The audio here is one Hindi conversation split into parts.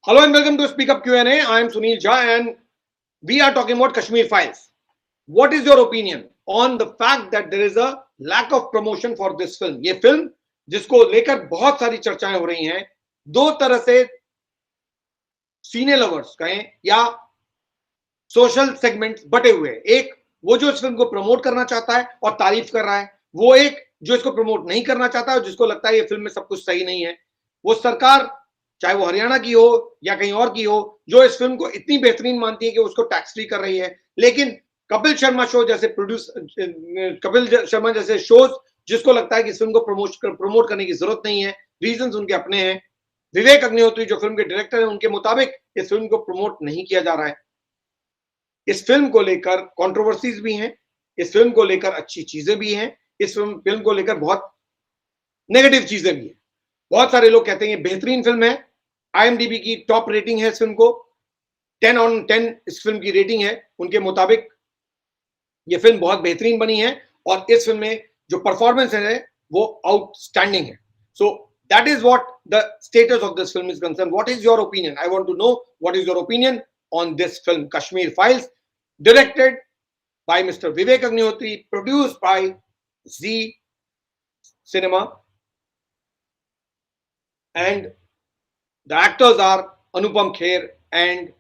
Hello and welcome to Speak Up Q&A. I am Sunil Jha and we are talking about Kashmir Files. What is your opinion on the fact that there is a lack of promotion for this film? ये फिल्म जिसको लेकर बहुत सारी चर्चाएं हो रही हैं, दो तरह से सीने लवर्स कहें या सोशल सेगमेंट्स बटे हुए हैं। एक वो जो इस फिल्म को प्रमोट करना चाहता है और तारीफ कर रहा है, वो एक जो इसको प्रमोट नहीं करना चाहता है, जिसको लगता है ये फिल्म में सब कुछ सही नहीं है। वो सरकार चाहे वो हरियाणा की हो या कहीं और की हो, जो इस फिल्म को इतनी बेहतरीन मानती है कि उसको टैक्स फ्री कर रही है, लेकिन कपिल शर्मा शो जैसे कपिल शर्मा जैसे शोज जिसको लगता है कि इस फिल्म को प्रमोट करने की जरूरत नहीं है, रीजंस उनके अपने हैं। विवेक अग्निहोत्री जो फिल्म के डायरेक्टर हैं, उनके मुताबिक इस फिल्म को प्रमोट नहीं किया जा रहा है। इस फिल्म को लेकर कंट्रोवर्सीज भी हैं, इस फिल्म को लेकर अच्छी चीजें भी हैं, इस फिल्म को लेकर बहुत नेगेटिव चीजें भी हैं। बहुत सारे लोग कहते हैं ये बेहतरीन फिल्म है, IMDb की टॉप रेटिंग है इस फिल्म को, 10/10 इस फिल्म की रेटिंग है। उनके मुताबिक ये फिल्म बहुत बेहतरीन बनी है और इस फिल्म में जो परफॉर्मेंस है वो आउटस्टैंडिंग है। So that is what the status of this film is concern. What is your opinion? I want to know what is your opinion on this film Kashmir Files, directed by Mr. Vivek Agnihotri, produced by Zee Cinema, and the actors are Anupam Kher and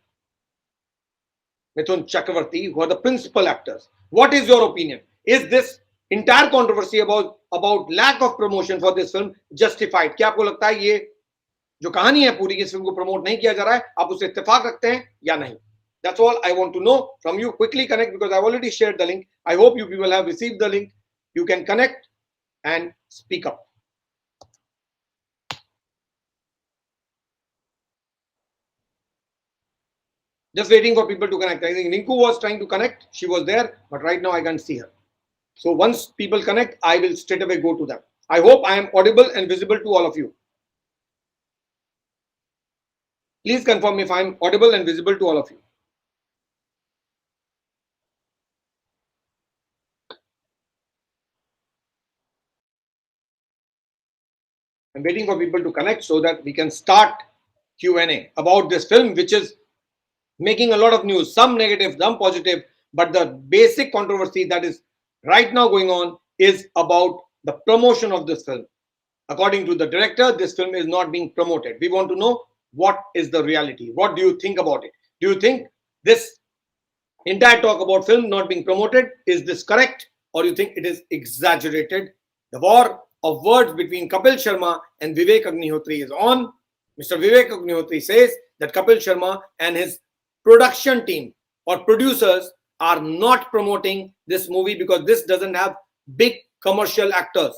Mithun Chakravarti, who are the principal actors. What is your opinion? Is this entire controversy about lack of promotion for this film justified? क्या आपको लगता है ये जो कहानी है पूरी, इस फिल्म को प्रमोट नहीं किया जा रहा है, आप उससे इत्तेफाक रखते हैं या नहीं? That's all I want to know from you. Quickly connect because I've already shared the link. I hope you people have received the link. You can connect and speak up. Just waiting for people to connect. I think Rinku was trying to connect. She was there, but right now I can't see her. So once people connect, I will straight away go to them. I hope I am audible and visible to all of you. Please confirm if I am audible and visible to all of you. I'm waiting for people to connect so that we can start Q&A about this film, which is making a lot of news, some negative, some positive, but the basic controversy that is right now going on is about the promotion of this film. According to the director, this film is not being promoted. We want to know what is the reality. What do you think about it? Do you think this entire talk about film not being promoted, is this correct, or you think it is exaggerated? The war of words between Kapil Sharma and Vivek Agnihotri is on. Mr. Vivek Agnihotri says that Kapil Sharma and his production team or producers are not promoting this movie because this doesn't have big commercial actors.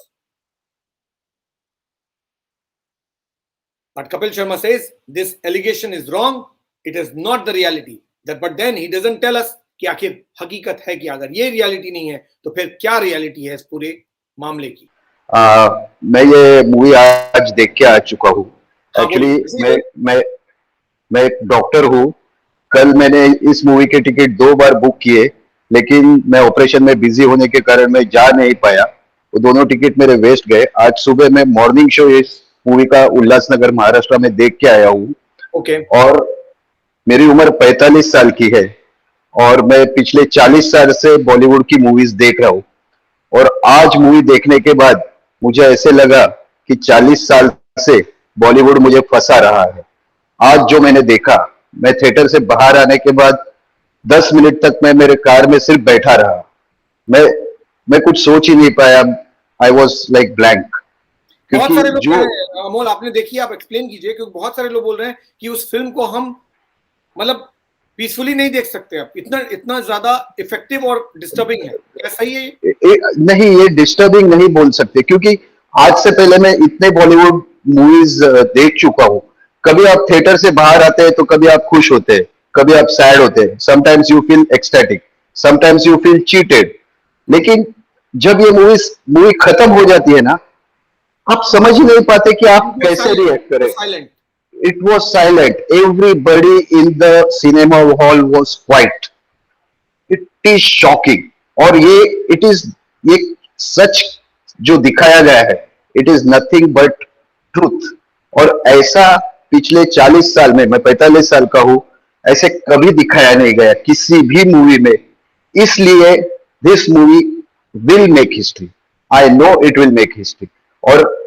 But Kapil Sharma says this allegation is wrong. It is not the reality. But then he doesn't tell us कि आखिर हकीकत है कि अगर ये रियलिटी नहीं है तो फिर क्या रियलिटी है इस पूरे मामले की? मैं ये मूवी आज देख के आ चुका हूँ। एक्चुअली मैं एक डॉक्टर हूँ। कल मैंने इस मूवी के टिकट 2 बार बुक किए, लेकिन मैं ऑपरेशन में बिजी होने के कारण मैं जा नहीं पाया। वो दोनों टिकट मेरे वेस्ट गए। आज सुबह मैं मॉर्निंग शो इस मूवी का उल्लासनगर महाराष्ट्र में देख के आया हूँ। और मेरी उम्र 45 साल की है और मैं पिछले 40 साल से बॉलीवुड की मूवीज देख रहा हूँ। और आज मूवी देखने के बाद मुझे ऐसे लगा कि 40 साल से बॉलीवुड मुझे फंसा रहा है। आज जो मैंने देखा, मैं थिएटर से बाहर आने के बाद 10 मिनट तक मैं मेरे कार में सिर्फ बैठा रहा। मैं कुछ सोच ही नहीं पाया। I was like blank. बहुत सारे लोग अमोल, आपने देखी, आप एक्सप्लेन कीजिए, क्योंकि बहुत सारे लोग बोल रहे हैं कि उस फिल्म को हम मतलब पीसफुली नहीं देख सकते। अब इतना ज्यादा इफेक्टिव और डिस्टर्बिंग है। क्या सही है? नहीं, ये डिस्टर्बिंग नहीं बोल सकते, क्योंकि आज से पहले मैं इतने बॉलीवुड मूवीज देख चुका हूँ। कभी आप थिएटर से बाहर आते हैं तो कभी आप खुश होते हैं, कभी आप सैड होते हैं। Sometimes you feel ecstatic, sometimes you feel cheated. लेकिन जब ये मूवी खत्म हो जाती है ना, आप समझ ही नहीं पाते कि आप कैसे रिएक्ट करें। It was silent. Everybody in the cinema hall was quiet. It is shocking. और ये सच जो दिखाया गया है, it is nothing but truth. और ऐसा पिछले 40 साल में, मैं 45 साल का हूं, ऐसे कभी दिखाया नहीं गया किसी भी मूवी में। इसलिए this movie will make history, I know it will make history. और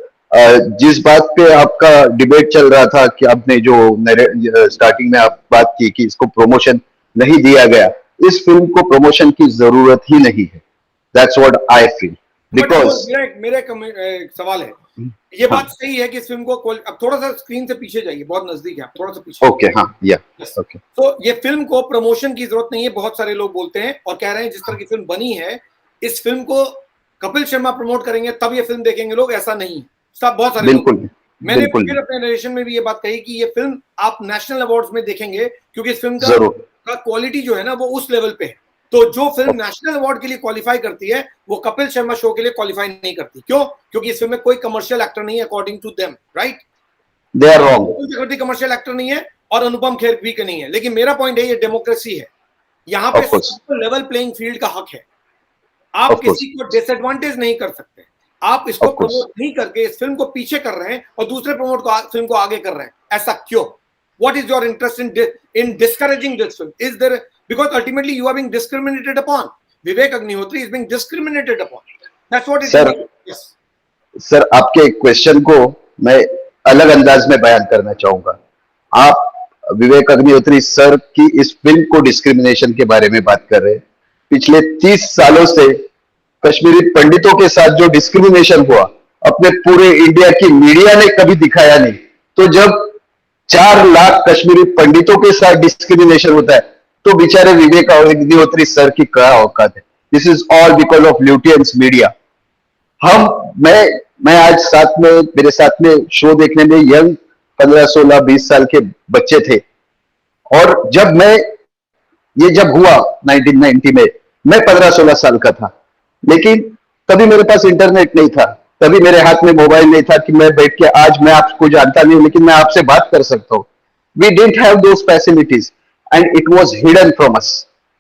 जिस बात पे आपका डिबेट चल रहा था कि आपने जो स्टार्टिंग में आप बात की कि इसको प्रमोशन नहीं दिया गया, इस फिल्म को प्रमोशन की जरूरत ही नहीं है। That's what I feel. Because मेरा एक सवाल है, ये बात सही है कि इस फिल्म को अब थोड़ा सा स्क्रीन से पीछे जाइए, बहुत नजदीक है आप, थोड़ा सा पीछे। ओके, हाँ, या ओके। तो ये फिल्म को प्रमोशन की जरूरत नहीं है, बहुत सारे लोग बोलते हैं और कह रहे हैं जिस तरह की फिल्म बनी है, इस फिल्म को कपिल शर्मा प्रमोट करेंगे तब ये फिल्म देखेंगे लोग, ऐसा नहीं है। सब बहुत सारे बिल्कुल लोग, मैंने फिर अपने नरेशन में भी ये बात कही कि ये फिल्म आप नेशनल अवार्ड्स में देखेंगे, क्योंकि इस फिल्म का क्वालिटी जो है ना वो उस लेवल पे है। तो जो फिल्म नेशनल अवार्ड के लिए क्वालिफाई करती है वो कपिल शर्मा शो के लिए क्वालिफाई नहीं करती। क्यों? क्योंकि इस फिल्म में कोई कमर्शियल एक्टर नहीं है according to them, right? They are wrong. Commercial actor नहीं है और अनुपम खेर भी नहीं है। लेकिन मेरा पॉइंट है, ये डेमोक्रेसी है, यहाँ पे सबको लेवल प्लेइंग फील्ड का हक है। आप किसी को डिसएडवांटेज नहीं कर सकते। आप इसको प्रमोट नहीं करके इस फिल्म को पीछे कर रहे हैं और दूसरे फिल्म को आगे कर रहे हैं, ऐसा क्यों? What is your interest in discouraging this film? Is there, because ultimately you are being discriminated upon. Vivek Agnihotri is being discriminated upon. That's what it is. Yes. Sir, आपके क्वेश्चन को मैं अलग अंदाज में बयान करना चाहूंगा। आप विवेक अग्निहोत्री सर की इस फिल्म को डिस्क्रिमिनेशन के बारे में बात कर रहे हैं। पिछले 30 सालों से कश्मीरी पंडितों के साथ जो डिस्क्रिमिनेशन हुआ, अपने पूरे इंडिया की मीडिया ने कभी दिखाया नहीं। तो जब 4 लाख कश्मीरी पंडितों के साथ डिस्क्रिमिनेशन होता है, तो बेचारे विवेक अग्निहोत्री सर की क्या औकात है? This is all because of Lutyens media. मैं आज मेरे साथ में शो देखने में यंग 15, 16, 20 साल के बच्चे थे। और जब जब हुआ 1990 में, मैं 15, 16 साल का था। लेकिन तभी मेरे पास इंटरनेट नहीं था, तभी मेरे हाथ में मोबाइल नहीं था कि मैं बैठ के, आज मैं आपको जानता नहीं हूं लेकिन मैं आपसे बात कर सकता हूं। We didn't have those facilities and it was hidden from us.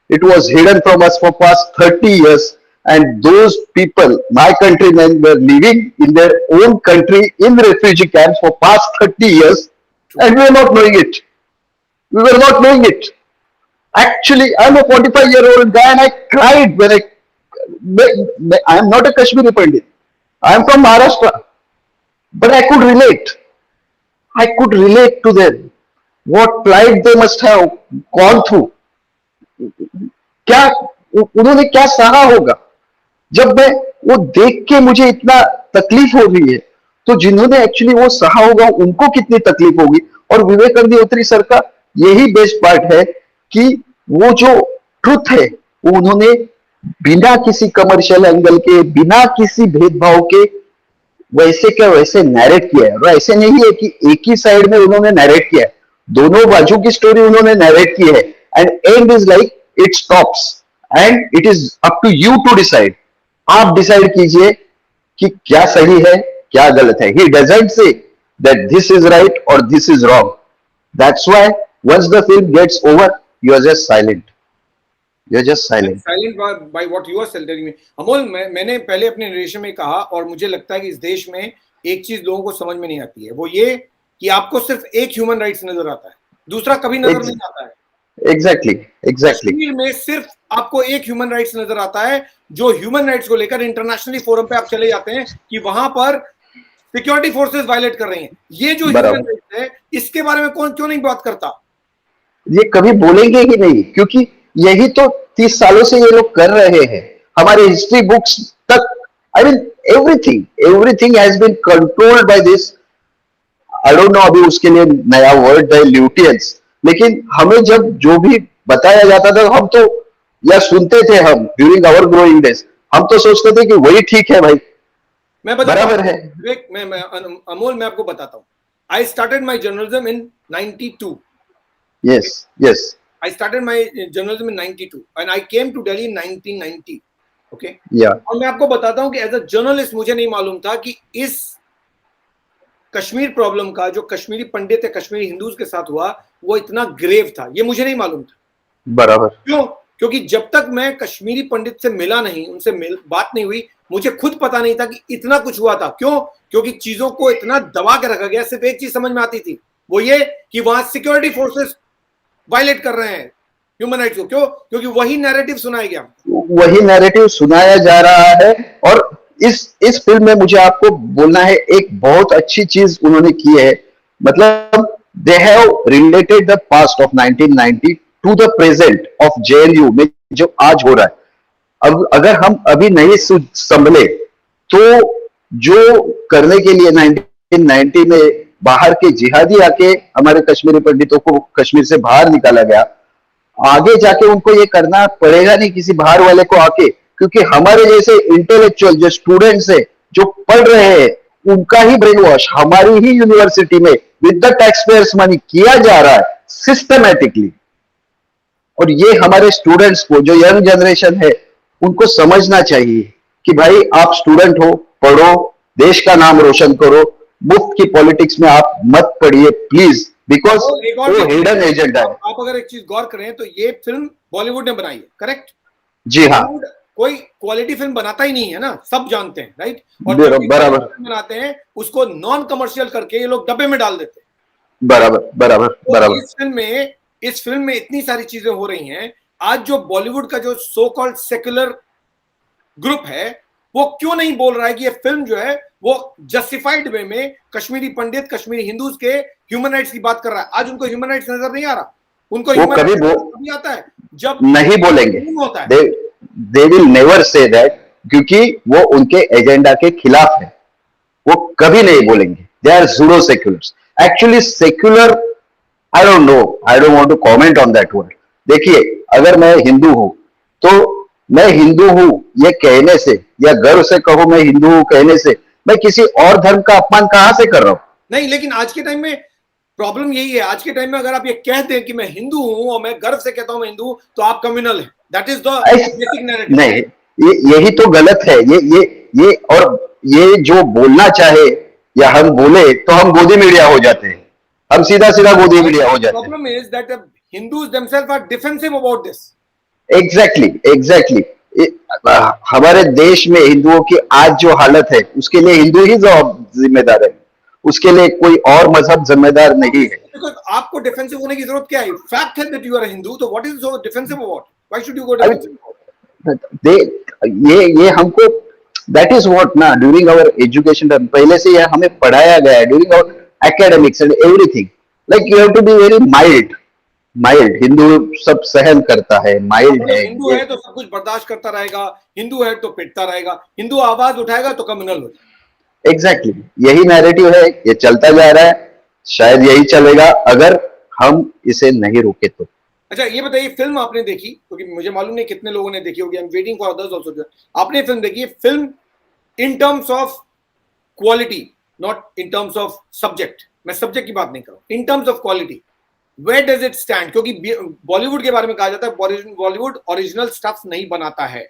It was hidden from us for past 30 years, and those people, my countrymen, were living in their own country in refugee camps for past 30 years, and we were not knowing it. We were not knowing it. Actually, I'm a 45-year-old guy and I cried when I am not a Kashmiri Pandit. I am from Maharashtra, but I could relate. I could relate to them. What plight they must have gone through. क्या उन्होंने क्या सहा होगा? जब मैं वो देख के मुझे इतना तकलीफ हो रही है, तो जिन्होंने एक्चुअली वो सहा होगा उनको कितनी तकलीफ होगी। और विवेक अग्निहोत्री सर का यही बेस्ट पार्ट है कि वो जो ट्रुथ है वो उन्होंने बिना किसी कमर्शियल एंगल के, बिना किसी भेदभाव के वैसे क्या वैसे नैरेट किया है। और ऐसे नहीं है कि एक ही साइड में उन्होंने नैरेट किया है, दोनों बाजू की स्टोरी उन्होंने नैरेट की है। And end is like it stops and it is up to you to decide. आप डिसाइड कीजिए कि क्या सही है क्या गलत है। He doesn't say that this is right और this is wrong. That's why once the film gets over, you are just silent. You're just silent. Silent by what you are telling me. Amol, मैंने पहले अपने नरेशन में कहा, और मुझे लगता है कि इस देश में एक चीज लोगों को समझ में नहीं आती है, वो ये कि आपको सिर्फ एक ह्यूमन राइट्स नजर आता है, दूसरा कभी नजर नहीं आता है। Exactly. कश्मीर में सिर्फ आपको एक ह्यूमन राइट्स नजर आता है, जो ह्यूमन राइट्स को लेकर इंटरनेशनली फोरम पे आप चले जाते हैं कि वहां पर सिक्योरिटी फोर्सेस वायलेट कर रही हैं। ये जो ह्यूमन राइट्स है, इसके बारे में कौन क्यों नहीं बात करता? ये कभी बोलेंगे ही नहीं, क्योंकि यही तो 30 सालों से ये लोग कर रहे हैं। हमारे हिस्ट्री बुक्स तक, I mean everything has been controlled by this. I don't know अभी उसके लिए नया वर्ड है, ल्यूटियंस। लेकिन हमें जब जो भी बताया जाता था, हम तो या सुनते थे, हम ड्यूरिंग आवर ग्रोइंग डेज हम तो सोचते थे कि वही ठीक है भाई, मैं बराबर है। अमोल, मैं आपको बताता हूँ, I started my journalism in 92। yes I started my journalism in 92 and I came to Delhi in 1990. Okay? Yeah. और मैं आपको बताता हूं कि एज अ जर्नलिस्ट मुझे नहीं मालूम था कि इस कश्मीर प्रॉब्लम का जो कश्मीरी पंडित या कश्मीरी हिंदूज के साथ हुआ वो इतना ग्रेव था, ये मुझे नहीं मालूम था। बराबर। क्यों? क्योंकि जब तक मैं कश्मीरी पंडित से मिला नहीं, उनसे बात नहीं हुई, मुझे खुद पता नहीं था कि इतना कुछ हुआ था। क्यों? क्योंकि चीजों को इतना दबा के रखा गया। सिर्फ एक चीज समझ में आती थी, वो ये कि वहां सिक्योरिटी फोर्सेस वायलेट कर रहे हैं ह्यूमन राइट्स को। क्यों? क्योंकि वही नैरेटिव सुनाया गया, वही नैरेटिव सुनाया जा रहा है। और इस फिल्म में मुझे आपको बोलना है, एक बहुत अच्छी चीज उन्होंने की है, मतलब they have related the past of 1990 to the present of JNU में जो आज हो रहा है। अब अगर हम अभी नहीं संभले तो जो करने के लिए 1990 में बाहर के जिहादी आके हमारे कश्मीरी पंडितों को कश्मीर से बाहर निकाला गया, आगे जाके उनको ये करना पड़ेगा नहीं किसी बाहर वाले को आके, क्योंकि हमारे जैसे इंटेलेक्चुअल जो स्टूडेंट्स है जो पढ़ रहे हैं उनका ही ब्रेन वॉश हमारी ही यूनिवर्सिटी में with the tax payers money किया जा रहा है सिस्टमैटिकली। और ये हमारे स्टूडेंट्स को, जो यंग जनरेशन है, उनको समझना चाहिए कि भाई आप स्टूडेंट हो, पढ़ो, देश का नाम रोशन करो, मुफ्त की पॉलिटिक्स में आप मत पढ़िए प्लीज, बिकॉज वो हिडन एजेंडा है। आप अगर एक चीज गौर करें तो ये फिल्म बॉलीवुड ने बनाई है, करेक्ट? जी हाँ। कोई क्वालिटी फिल्म बनाता ही नहीं है ना, सब जानते हैं, राइट? और बराबर बनाते हैं उसको नॉन कमर्शियल करके ये लोग डब्बे में डाल देते हैं। बराबर बराबर तो बराबर। इस फिल्म में इतनी सारी चीजें हो रही हैं। आज जो बॉलीवुड का जो सो कॉल्ड सेक्युलर ग्रुप है वो क्यों नहीं बोल रहा है कि ये फिल्म जो है वो जस्टिफाइड वे में कश्मीरी पंडित, कश्मीरी हिंदूज के ह्यूमन राइट्स की बात कर रहा है? आज उनको ह्यूमन राइट्स नजर नहीं आ रहा। उनको ह्यूमन राइट्स आता है जब नहीं बोलेंगे, होता है। they will never say that, क्योंकि वो उनके एजेंडा के खिलाफ है, वो कभी नहीं बोलेंगे। They are pseudo seculars. Actually secular, I don't know, I don't want to comment on that word. देखिए, अगर मैं हिंदू हूं तो मैं हिंदू हूं ये कहने से, या गर्व से कहो मैं हिंदू हूं कहने से, मैं किसी और धर्म का अपमान कहां से कर रहा हूं? नहीं, लेकिन आज के टाइम में प्रॉब्लम यही है। आज के टाइम में अगर आप ये कहते हैं कि मैं हिंदू हूं और मैं गर्व से कहता हूं मैं हिंदू हूं, तो आप कम्युनल हैं। That is the basic narrative. नहीं, यही तो गलत है। ये और ये जो बोलना चाहे या हम बोले तो हम गोदी मीडिया हो जाते हैं, हम सीधा गोदी मीडिया हो जाते हैं। Problem is that Hindus themselves are defensive about this. Exactly. हमारे देश में हिंदुओं की आज जो हालत है उसके लिए हिंदू ही जिम्मेदार है, उसके लिए कोई और मजहब जिम्मेदार नहीं है। आपको डिफेंसिव होने की जरूरत क्या है? फैक्ट है that you are a Hindu, तो what is so defensive about? Why should you go defensive? ये हमको, दैट इज व्हाट ना, ड्यूरिंग आवर एजुकेशन पहले से ये हमें पढ़ाया गया है, during our academics and everything, like you have to be very mild. Hindu सब सहन करता है, माइल्ड है। हिंदू है तो सब कुछ बर्दाश्त करता रहेगा, हिंदू है तो पिटता रहेगा, हिंदू आवाज उठाएगा तो कम्युनल हो जाएगा। एग्जैक्टली, यही नैरेटिव है, ये चलता जा रहा है, शायद यही चलेगा अगर हम इसे नहीं रोके तो। अच्छा, ये बताइए, फिल्म आपने देखी? क्योंकि मुझे मालूम नहीं कितने लोगों ने देखी होगी। I am waiting for others also. आपने फिल्म देखी? Film in terms of quality, not in terms of subject. मैं सब्जेक्ट की बात नहीं कर रहा हूं, in terms of quality where does it stand? क्योंकि बॉलीवुड के बारे में कहा जाता है बॉलीवुड ओरिजिनल स्टफ नहीं बनाता है।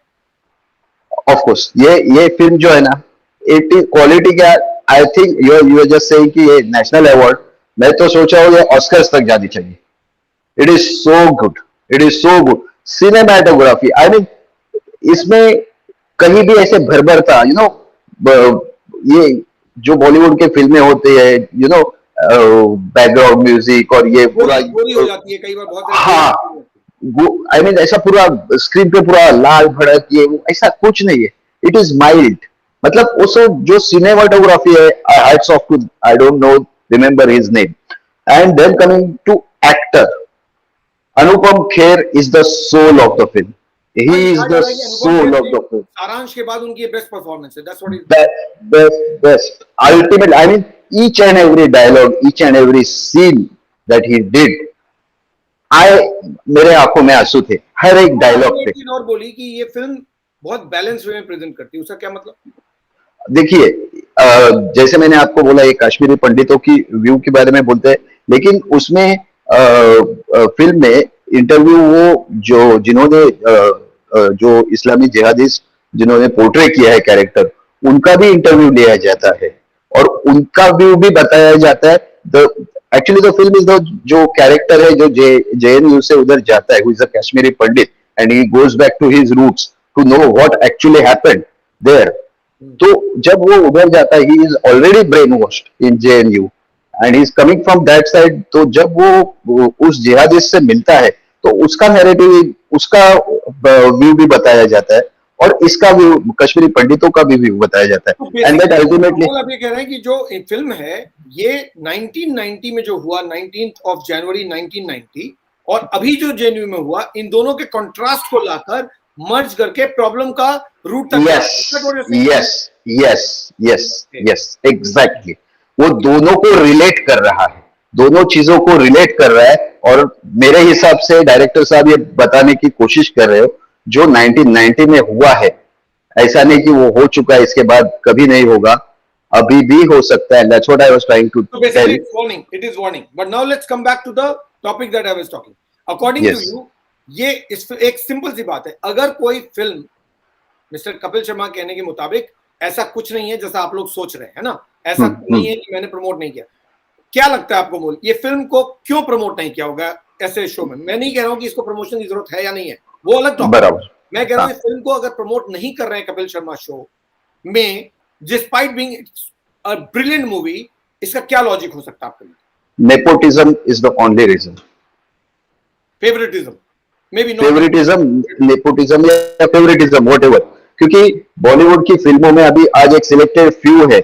ऑफ कोर्स ये फिल्म जो है ना, इट इज क्वालिटी क्या, I think you are just saying कि ये नेशनल अवार्ड, मैं तो सोचा हूं ये ऑस्कर्स तक जानी चाहिए। It is so good, it is so good cinematography. I mean इसमें कहीं भी ऐसे भरभर था, यू नो, ये जो बॉलीवुड के फिल्में होते हैं, यू नो, बैकग्राउंड म्यूजिक और ये पूरा हो जाती है कई बार बहुत। हाँ, आई मीन ऐसा पूरा स्क्रीन पे पूरा लाल भड़क, ये ऐसा कुछ नहीं है। इट इज माइल्ड, मतलब उसको जो सिनेमाटोग्राफी है, hats off to, I don't know remember his name. And then coming to actor, Anupam Kher is the soul of the film. He is the soul of the film. सारांश के बाद उनकी बेस्ट परफॉर्मेंस है। That's what it best. Ultimate. I mean, each and every dialogue, each and every scene that he did, मेरे आंखों में आंसू थे हर एक डायलॉग पे। और बोली कि ये फिल्म बहुत बैलेंस वे में प्रेजेंट करती है, उसका क्या मतलब? देखिए, जैसे मैंने आपको बोला, ये कश्मीरी पंडितों की व्यू के बारे में बोलते हैं, लेकिन उसमें फिल्म में इंटरव्यू वो जिन्होंने जो इस्लामी जिहादिस्ट जिन्होंने पोर्ट्रे किया है कैरेक्टर, उनका भी इंटरव्यू लिया जाता है और उनका व्यू भी बताया जाता है। Actually the film is the जो कैरेक्टर है जो जेएनयू से उधर जाता है, who is a Kashmiri Pandit, and he goes back to his roots to know what actually happened there. तो जब वो उधर जाता है, he is already brainwashed in JNU, and he is coming from that side. तो जब वो उस जिहादिस्ट से मिलता है तो उसका नैरेटिव, उसका व्यू भी बताया जाता है और इसका व्यू, कश्मीरी पंडितों का भी व्यू बताया जाता तो है। एंड दैट अल्टीमेटली, आप ये कह रहे हैं कि जो फिल्म है ये 1990 में जो हुआ, 19 जनवरी 1990, और अभी जो जेएनयू में हुआ, इन दोनों के कंट्रास्ट को लाकर मर्ज करके प्रॉब्लम का रूट तक, yes yes yes yes exactly, वो दोनों को रिलेट कर रहा है, दोनों चीजों को रिलेट कर रहा है। और मेरे हिसाब से डायरेक्टर साहब ये बताने की कोशिश कर रहे हो जो 1990 में हुआ है, ऐसा नहीं कि वो हो चुका है इसके बाद कभी नहीं होगा, अभी भी हो सकता है। That's what I was trying to tell. It's warning. It is warning. But now let's come back to the topic that I was talking. According to you, ये एक सिंपल सी बात है, अगर कोई फिल्म मिस्टर कपिल शर्मा कहने के मुताबिक ऐसा कुछ नहीं है जैसा आप लोग सोच रहे हैं ना, ऐसा नहीं है कि मैंने प्रमोट नहीं किया, क्या लगता है आपको मूल ये फिल्म को क्यों प्रमोट नहीं किया होगा ऐसे शो में? मैं नहीं कह रहा हूं कि इसको प्रमोशन की जरूरत है या नहीं है, वो अलग टॉपिक। मैं कह रहा हूं इस फिल्म को अगर प्रमोट नहीं कर रहे हैं कपिल शर्मा शो में, despite being a brilliant movie, इसका क्या लॉजिक हो सकता है आपके लिए? Nepotism is the only reason. Favouritism, may be favouritism, nepotism या फेवरेटिज्म, व्हाटएवर। क्योंकि बॉलीवुड की फिल्मों में अभी आज एक सिलेक्टेड फ्यू है,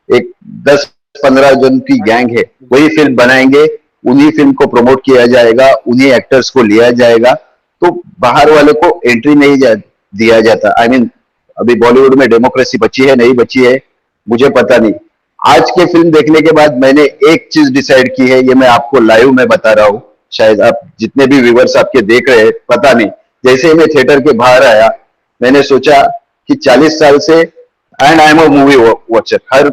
एक 10-15 जन की गैंग है, वही फिल्म बनाएंगे, उन्हीं फिल्म को प्रमोट किया जाएगा, उन्हीं एक्टर्स को लिया जाएगा, तो बाहर वाले को एंट्री नहीं दिया जाता। आई मीन अभी बॉलीवुड में डेमोक्रेसी बची है नहीं बची है मुझे पता नहीं। आज के फिल्म देखने के बाद मैंने एक चीज डिसाइड की है, ये मैं आपको लाइव में बता रहा हूँ, शायद आप जितने भी व्यूअर्स आपके देख रहे हैं पता नहीं, जैसे ही मैं थिएटर के बाहर आया मैंने सोचा कि 40 साल से, and I am a movie watcher, her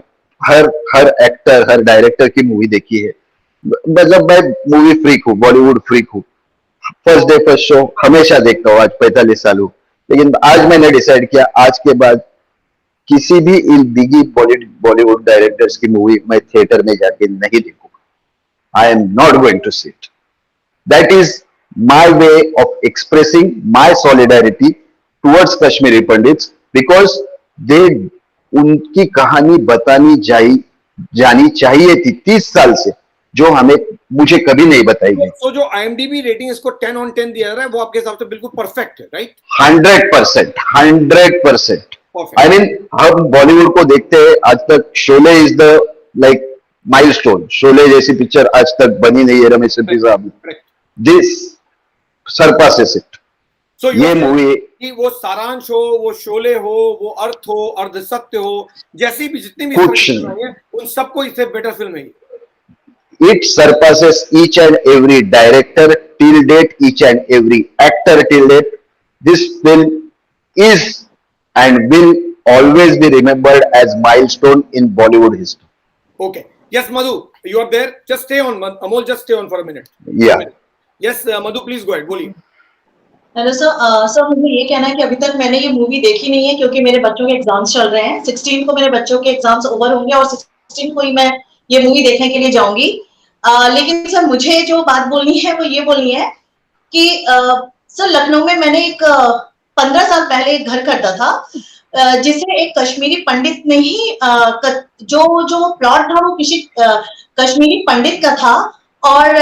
actor her director की मूवी देखी है, मतलब मैं मूवी फ्रीक हूँ, बॉलीवुड फ्रीक हूँ, फर्स्ट डे फर्स्ट शो हमेशा देखता हूँ, आज 45 साल हूँ। लेकिन आज मैंने डिसाइड किया आज के बाद किसी भी दिगी बॉलीवुड डायरेक्टर्स की मूवी मैं थिएटर में जाके नहीं देखूंगा। I am not going to see it. That is my way of expressing my solidarity towards Kashmiri Pandits, because they, उनकी कहानी बतानी जानी चाहिए थी 30 साल से, जो हमें मुझे कभी नहीं बताई गई। तो जो IMDb रेटिंग इसको 10 on 10 दिया जा रहा है, वो आपके हिसाब से बिल्कुल परफेक्ट है, राइट? 100%। आई मीन हम बॉलीवुड को देखते हैं आज तक, Sholay is the like milestone, Sholay जैसी पिक्चर आज तक बनी नहीं है रमेश सिप्पी साहब, दिस सरपासेस इट। So ये मूवी कि वो सारांश हो, वो शोले हो, वो अर्थ हो, अर्धसत्य हो, जैसी भी जितनी भी फिल्में हैं उन सबको इससे बेटर फिल्म है। It surpasses each and every director till date, each and every actor till date. This film is and will always be remembered as milestone in Bollywood history. Okay. Yes, Madhu, you are there. Just stay on, Amol. Just stay on for a minute. Yeah. Yes, Madhu, please go ahead. बोलिए। हेलो सर, सर मुझे ये कहना है कि अभी तक मैंने ये मूवी देखी नहीं है क्योंकि मेरे बच्चों के एग्जाम्स चल रहे हैं। 16 को मेरे बच्चों के एग्जाम्स ओवर होंगे और 16 को ही मैं ये मूवी देखने के लिए जाऊंगी। लेकिन सर मुझे जो बात बोलनी है वो ये बोलनी है कि सर लखनऊ में मैंने एक 15 साल पहले एक घर खरीदा था जिसे एक कश्मीरी पंडित ने ही जो प्लॉट था वो किसी कश्मीरी पंडित का था और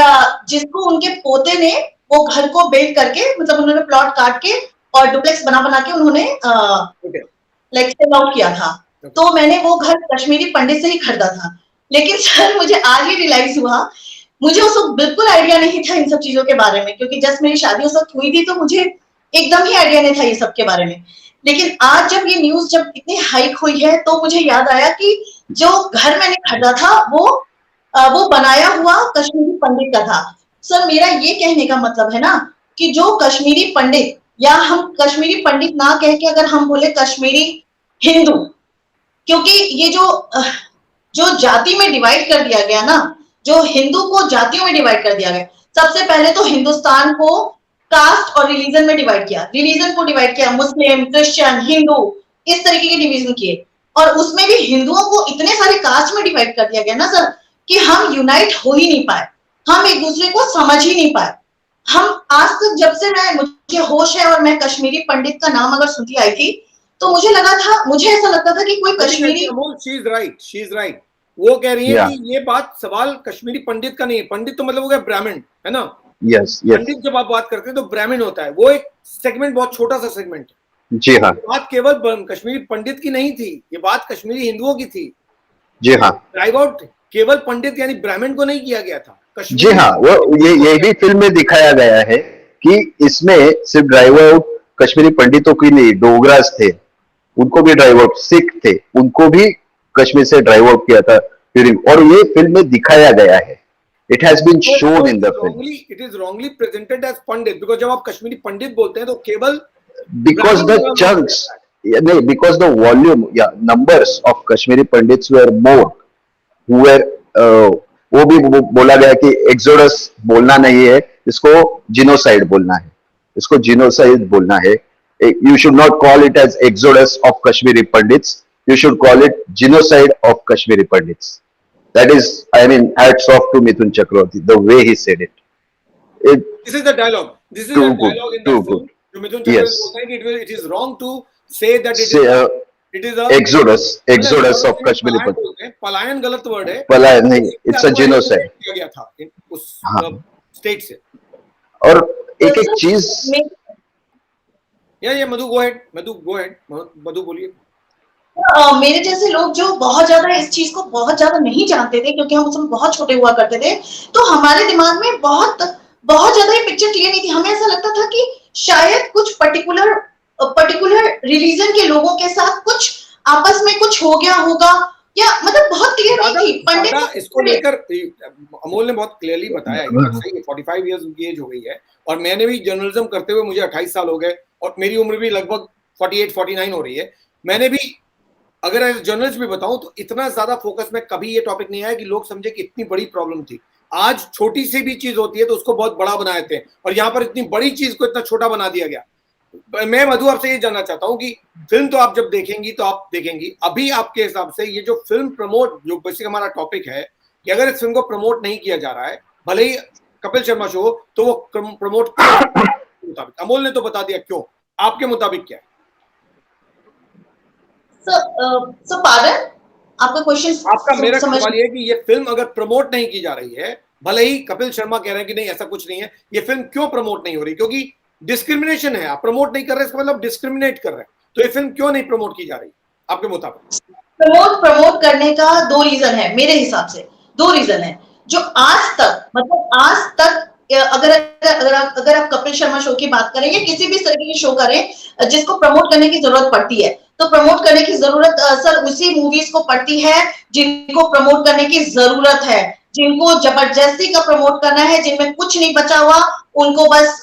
जिसको उनके पोते ने वो घर को बिल्ड करके, मतलब उन्होंने प्लॉट काट के और डुप्लेक्स बना के उन्होंने लाइक सेल आउट किया था। तो मैंने वो घर कश्मीरी पंडित से ही खरीदा था। लेकिन सर मुझे आज ही रियलाइज हुआ, मुझे उस वक्त बिल्कुल आइडिया नहीं था इन सब चीजों के बारे में, क्योंकि जस्ट मेरी शादी उस वक्त हुई थी तो मुझे एकदम ही आइडिया नहीं था ये सब के बारे में। लेकिन आज जब ये न्यूज जब इतनी हाइक हुई है तो मुझे याद आया कि जो घर मैंने खरीदा था वो बनाया हुआ कश्मीरी पंडित का था। सर मेरा ये कहने का मतलब है ना कि जो कश्मीरी पंडित, या हम कश्मीरी पंडित ना कह के अगर हम बोले कश्मीरी हिंदू, क्योंकि ये जो जाति में डिवाइड कर दिया गया ना, जो हिंदू को जातियों में डिवाइड कर दिया गया। सबसे पहले तो हिंदुस्तान को कास्ट और रिलीजन में डिवाइड किया, रिलीजन को डिवाइड किया, मुस्लिम, क्रिश्चियन, हिंदू, इस तरीके के डिवीजन किए। और उसमें भी हिंदुओं को इतने सारे कास्ट में डिवाइड कर दिया गया ना सर कि हम यूनाइट हो ही नहीं पाए, हम एक दूसरे को समझ ही नहीं पाए। हम आज तक जब से मुझे होश है और मैं कश्मीरी पंडित का नाम अगर सुनती आई थी तो मुझे ऐसा लगता था कि कोई कश्मीरी, शी इज राइट वो कह रही है Yeah. कि ये बात सवाल कश्मीरी पंडित का नहीं है, पंडित तो मतलब हो गया ब्राह्मण, है ना? यस यस, पंडित जब आप बात करते हैं तो ब्राह्मण होता है, वो एक सेगमेंट, बहुत छोटा सा सेगमेंट है। जी हाँ, ये बात केवल कश्मीरी पंडित की नहीं थी, ये बात कश्मीरी हिंदुओं की थी। जी हाँ, ड्राइव आउट केवल पंडित यानी ब्राह्मण को नहीं किया गया था, जी हाँ, वो ये भी फिल्म में दिखाया गया है कि इसमें सिर्फ ड्राइव आउट कश्मीरी पंडितों की नहीं, डोगरास थे, उनको भी ड्राइव आउट, सिख थे, उनको भी कश्मीर से ड्राइव आउट किया था ड्यूरिंग, और ये फिल्म में दिखाया गया है। It has been shown in the film. It is wrongly presented as Pandit, because जब आप कश्मीरी पंडित बोलते हैं तो केवल because the chunks, no, because the volume, yeah, numbers of Kashmiri Pandits were more, who were वो भी बोला गया कि एक्सोडस बोलना नहीं है, इसको जिनोसाइड बोलना है, इसको जिनोसाइड बोलना है। You should not call it as exodus of Kashmiri Pandits, you should call it genocide of Kashmiri Pandits. That is, I mean, hats off to Mithun Chakravarti, the way he said it. This is the dialogue. This is Too the good, dialogue in too the film. good. जो मिथुन चक्रवर्ती Yes. बोलता है कि it is wrong to say that it is a exodus of Kashmiri Pandits. बोलते हैं, पलायन गलत वर्ड है, पलायन नहीं, it's a genocide. किया गया था उस हाँ। स्टेट से। और एक एक चीज, ये मधु गो हेड, मधु बोलिए। मेरे जैसे लोग जो बहुत ज्यादा इस चीज को बहुत ज्यादा नहीं जानते थे, क्योंकि हम उसमें बहुत छोटे हुआ करते थे, तो हमारे दिमाग में बहुत ज्यादा ये पिक्चर क्लियर नहीं थी। हमें ऐसा लगता था कि शायद कुछ पर्टिकुलर रिलीजन के लोगों के साथ कुछ आपस में कुछ हो गया होगा, या मतलब बहुत क्लियर नहीं थी। पंडित इसको लेकर अमोल ने बहुत क्लियरली बताया, ये बात सही है। 45 इयर्स की एज हो गई है, और मैंने भी जर्नलिज्म करते हुए मुझे 28 साल हो गए, और मेरी उम्र भी लगभग 48-49 हो रही है। मैंने भी, अगर एज जर्नलिस्ट भी बताऊं, तो इतना ज्यादा फोकस में कभी ये टॉपिक नहीं आया कि लोग समझे कि इतनी बड़ी प्रॉब्लम थी। आज छोटी सी भी चीज होती है तो उसको बहुत बड़ा बना देते हैं, और यहाँ पर इतनी बड़ी चीज को इतना छोटा बना दिया गया। मैं मधु आपसे ये जानना चाहता हूँ कि फिल्म तो आप जब देखेंगी तो आप देखेंगी, अभी आपके हिसाब से ये जो फिल्म प्रमोट, जो बेसिक हमारा टॉपिक है कि अगर इस फिल्म को प्रमोट नहीं किया जा रहा है, भले ही कपिल शर्मा शो, तो वो प्रमोट मुताबिक, अमोल ने तो बता दिया क्यों, आपके मुताबिक क्या है? पार्डन, आपका क्वेश्चन, आपका मेरा सवाल ये है कि ये फिल्म अगर प्रमोट नहीं की जा रही है, भले ही कपिल शर्मा कह रहे हैं कि नहीं ऐसा कुछ नहीं है, ये फिल्म क्यों प्रमोट नहीं हो रही? क्योंकि डिस्क्रिमिनेशन है, आप प्रमोट नहीं कर रहे, इसका मतलब डिस्क्रिमिनेट कर रहे हैं, तो ये फिल्म क्यों नहीं प्रमोट की जा रही आपके मुताबिक? प्रमोट करने का 2 रीजन है मेरे हिसाब से, 2 रीजन है जो आज तक अगर आप कपिल शर्मा शो की बात करें या किसी भी तरीके की शो करें जिसको प्रमोट करने की जरूरत पड़ती है, तो प्रमोट करने की जरूरत सर उसी मूवीज को पड़ती है जिनको प्रमोट करने की जरूरत है, जिनको जबरदस्ती का प्रमोट करना है, जिनमें कुछ नहीं बचा हुआ, उनको बस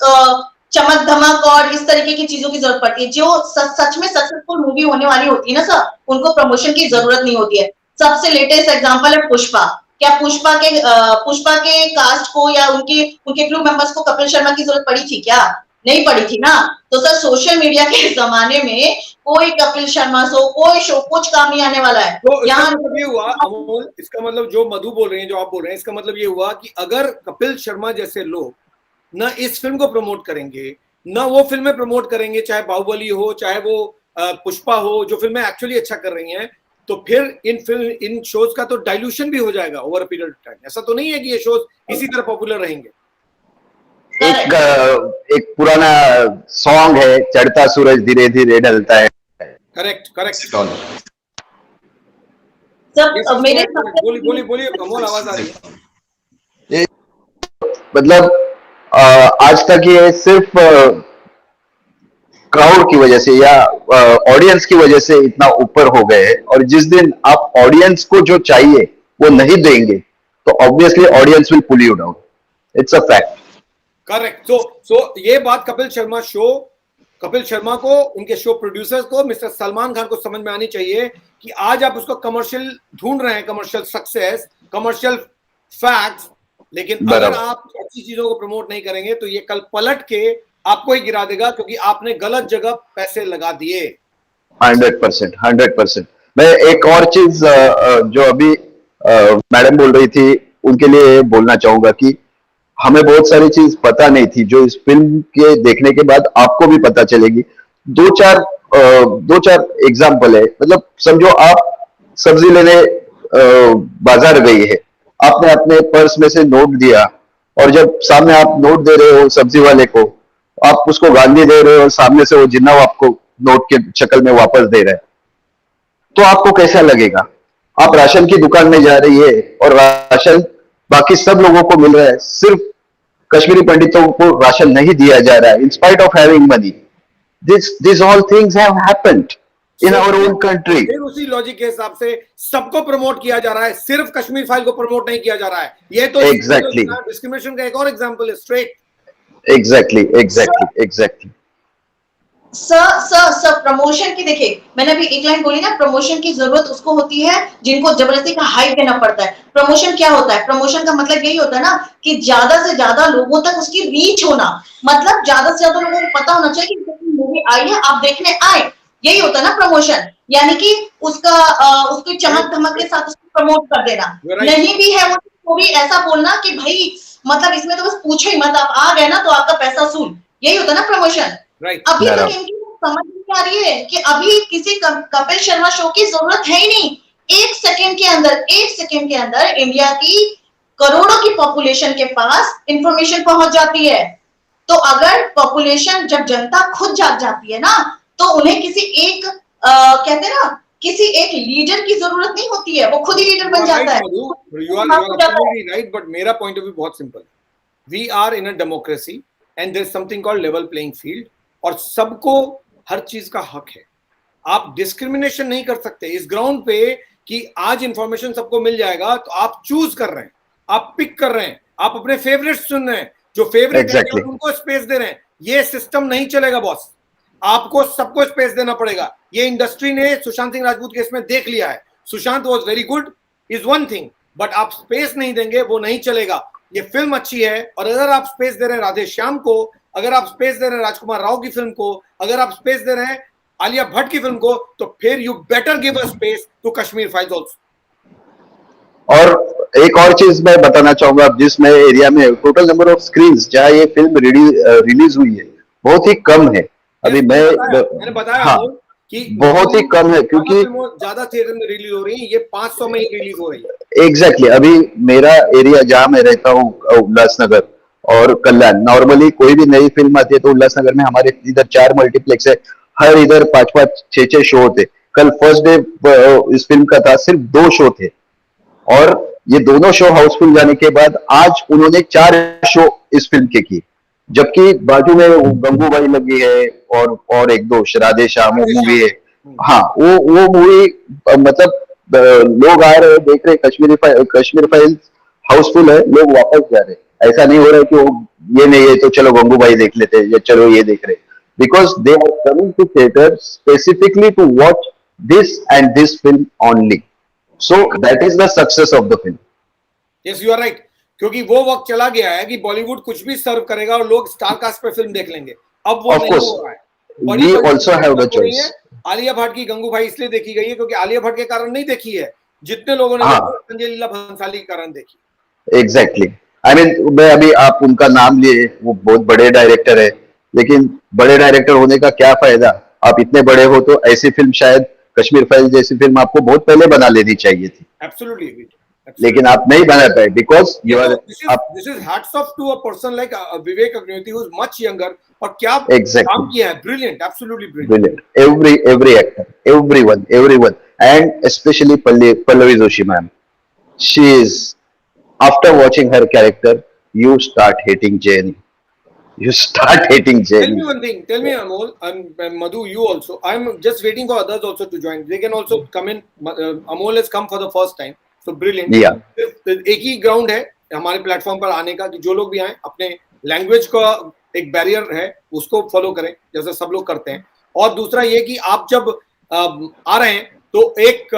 चमक धमक और इस तरीके की चीजों की जरूरत पड़ती है। जो सच में सक्सेसफुल मूवी होने वाली होती है ना सर, उनको प्रमोशन की जरूरत नहीं होती है। सबसे लेटेस्ट एग्जांपल है पुष्पा। क्या पुष्पा के कास्ट को या उनके क्रू मेंबर्स को कपिल शर्मा की जरूरत पड़ी थी क्या? नहीं पड़ी थी ना। तो सर सोशल मीडिया के जमाने में कोई कपिल शर्मा शो, कोई शो कुछ काम नहीं आने वाला है। तो यहाँ मतलब ये हुआ अमोल, इसका मतलब जो मधु बोल रहे हैं, जो आप बोल रहे हैं, इसका मतलब ये हुआ कि अगर कपिल शर्मा जैसे लोग ना इस फिल्म को प्रमोट करेंगे, ना वो फिल्में प्रमोट करेंगे, चाहे बाहुबली हो, चाहे वो पुष्पा हो, जो फिल्में एक्चुअली अच्छा कर रही हैं, तो फिर इन शोज का तो डाइल्यूशन भी हो जाएगा over a period of time. ऐसा तो नहीं है कि ये शोज इसी तरह पॉपुलर रहेंगे। एक पुराना सॉन्ग है, चढ़ता सूरज धीरे धीरे ढलता है। करेक्ट। बोलिए अमोल, आवाज आ रही है। मतलब आज तक ये सिर्फ क्राउड की वजह से या ऑडियंस की वजह से इतना ऊपर हो गए, और जिस दिन आप ऑडियंस को जो चाहिए वो नहीं देंगे तो obviously audience will pull you down. It's a fact. Correct. So ये बात कपिल शर्मा को, उनके शो प्रोड्यूसर्स को, मिस्टर सलमान खान को समझ में आनी चाहिए कि आज आप उसको कमर्शियल ढूंढ रहे हैं, कमर्शियल सक्सेस, कमर्शियल फैक्ट्स, लेकिन अगर आप अच्छी चीजों को प्रमोट नहीं करेंगे तो ये कल पलट के आपको ही गिरा देगा, क्योंकि आपने गलत जगह पैसे लगा दिए। 100%। मैं एक और चीज जो अभी मैडम बोल रही थी उनके लिए बोलना चाहूंगा कि हमें बहुत सारी चीज पता नहीं थी, जो इस फिल्म के देखने के बाद आपको भी पता चलेगी। 2-4 एग्जाम्पल है। मतलब समझो आप सब्जी लेने बाजार गई है, आपने अपने पर्स में से नोट दिया और जब सामने आप नोट दे रहे हो सब्जी वाले को, आप उसको गांधी दे रहे हो और सामने से वो जिन्ना आपको नोट के शक्ल में वापस दे रहा है, तो आपको कैसा लगेगा? आप राशन की दुकान में जा रही है और राशन बाकी सब लोगों को मिल रहा है, सिर्फ कश्मीरी पंडितों को राशन नहीं दिया जा रहा है, in spite of having money. This all things have happened in our own country. फिर उसी लॉजिक के हिसाब से सबको प्रमोट किया जा रहा है, सिर्फ कश्मीर फाइल को प्रमोट नहीं किया जा रहा है. ये तो एग्जैक्टली डिस्क्रिमिनेशन का एक और एग्जांपल है, स्ट्रेट. एग्जैक्टली. सर प्रमोशन की देखिए, मैंने अभी एक लाइन बोली ना, प्रमोशन की जरूरत उसको होती है जिनको जबरदस्ती का हाइप देना पड़ता है. प्रमोशन क्या होता है? प्रमोशन का मतलब यही होता है ना कि ज्यादा से ज्यादा लोगों तक उसकी रीच होना, मतलब ज्यादा से ज्यादा लोगों को पता होना चाहिए कि मूवी आई है, आप देखने आए. यही होता है ना प्रमोशन, यानी कि उसकी चमक धमक के साथ उसको प्रमोट कर देना. नहीं भी है वो मूवी, ऐसा बोलना कि भाई मतलब इसमें तो बस पूछो ही मत, आप आ गए ना तो आपका पैसा सूल. यही होता है ना प्रमोशन. अभी तक इनकी समझ नहीं आ रही है कि अभी किसी कपिल शर्मा शो की जरूरत है ही नहीं. एक सेकंड के अंदर इंडिया की करोड़ों की पॉपुलेशन के पास इंफॉर्मेशन पहुंच जाती है. तो अगर पॉपुलेशन, जब जनता खुद जाग जाती है ना, तो उन्हें किसी एक कहते हैं ना, किसी एक लीडर की जरूरत नहीं होती है, वो खुद ही लीडर बन जाता है. You are absolutely right, but मेरा पॉइंट ऑफ व्यू बहुत सिंपल है. We are in a democracy and there is something called level playing field, और सबको हर चीज का हक है. आप डिस्क्रिमिनेशन नहीं कर सकते इस ग्राउंड पे कि आज इंफॉर्मेशन सबको मिल जाएगा, तो आप चूज कर रहे हैं, आप पिक कर रहे हैं, आप अपने फेवरेट चुन रहे हैं, जो फेवरेट है उनको स्पेस दे रहे हैं. ये सिस्टम नहीं चलेगा बॉस, आपको सबको स्पेस देना पड़ेगा. ये इंडस्ट्री ने सुशांत सिंह राजपूत केस में देख लिया है. Sushant was very good is one thing, but आप स्पेस नहीं देंगे वो नहीं चलेगा. ये फिल्म अच्छी है, और अगर आप स्पेस दे रहे हैं राधे श्याम को, अगर आप स्पेस दे रहे हैं राजकुमार राव की फिल्म को, अगर आप स्पेस दे रहे हैं आलिया भट्ट की फिल्म को, तो फिर you better give a space to Kashmir files also. और एक और चीज मैं बताना चाहूंगा, जिसमें एरिया में टोटल नंबर ऑफ स्क्रीन्स जहां ये फिल्म रिलीज हुई है बहुत ही कम है. अभी मैंने बताया हाँ, कि बहुत ही कम है, क्योंकि ज्यादा थिएटर में रिलीज हो रही है, ये 500 में ही रिलीज हो रही है. एग्जैक्टली. अभी मेरा एरिया जहां मैं रहता हूँ, उल्लासनगर और कल्याण, नॉर्मली कोई भी नई फिल्म आती है तो उल्लासनगर में हमारे इधर 4 मल्टीप्लेक्स है, हर इधर 5-5, 6-6 शो होते. कल फर्स्ट डे इस फिल्म का था, सिर्फ 2 शो थे, और ये दोनों शो हाउसफुल जाने के बाद आज उन्होंने 4 शो इस फिल्म के किए, जबकि बाजू में गंगूबाई लगी है और 1-2 राधे श्याम मूवी है. हाँ, वो मूवी मतलब लोग आ रहे हैं, देख रहे, कश्मीर फाइल्स हाउसफुल है, लोग वापस जा रहे हैं. ऐसा नहीं हो रहा है कि वो ये नहीं है तो चलो गंगूबाई देख लेते हैं या चलो ये देख रहे, because they are coming to theatre specifically to watch this and this film only. So that is the success of the film. Yes, you are right. क्योंकि वो वक्त चला गया है कि बॉलीवुड कुछ भी सर्व करेगा और लोग स्टार कास्ट पे फिल्म देख लेंगे. अब वो नहीं हो रहा है. We also have the choice. Alia Bhatt की गंगूबाई इसलिए देखी गई है क्योंकि आलिया भट्ट के कारण नहीं देखी है, जितने लोगों ने संजय लीला भंसाली के कारण देखी. Exactly. I mean, मैं अभी आप उनका नाम लिए, वो बहुत बड़े डायरेक्टर है, लेकिन बड़े डायरेक्टर होने का क्या फायदा? आप इतने बड़े हो तो ऐसी फिल्म, शायद कश्मीर फाइल जैसी फिल्म आपको बहुत पहले बना लेनी चाहिए थी. Absolutely. लेकिन आप नहीं बना पाए because you are. This is hats off to a person like Vivek Agnihotri who is much younger. और क्या काम किया है? Brilliant, absolutely brilliant. Every actor, everyone, and especially Pallavi Joshi ma'am. She is, after watching her character, you start hating Jane. Tell me one thing. Tell me, Amol and Madhu, you also. I'm just waiting for others also to join. They can also come in. Amol has come for the first time. So brilliant. Yeah. एक ही ग्राउंड है हमारे प्लेटफॉर्म पर आने का कि जो लोग भी आए अपने लैंग्वेज का एक बैरियर है उसको फॉलो करें जैसे सब लोग करते हैं. और दूसरा ये कि आप जब आ रहे हैं तो एक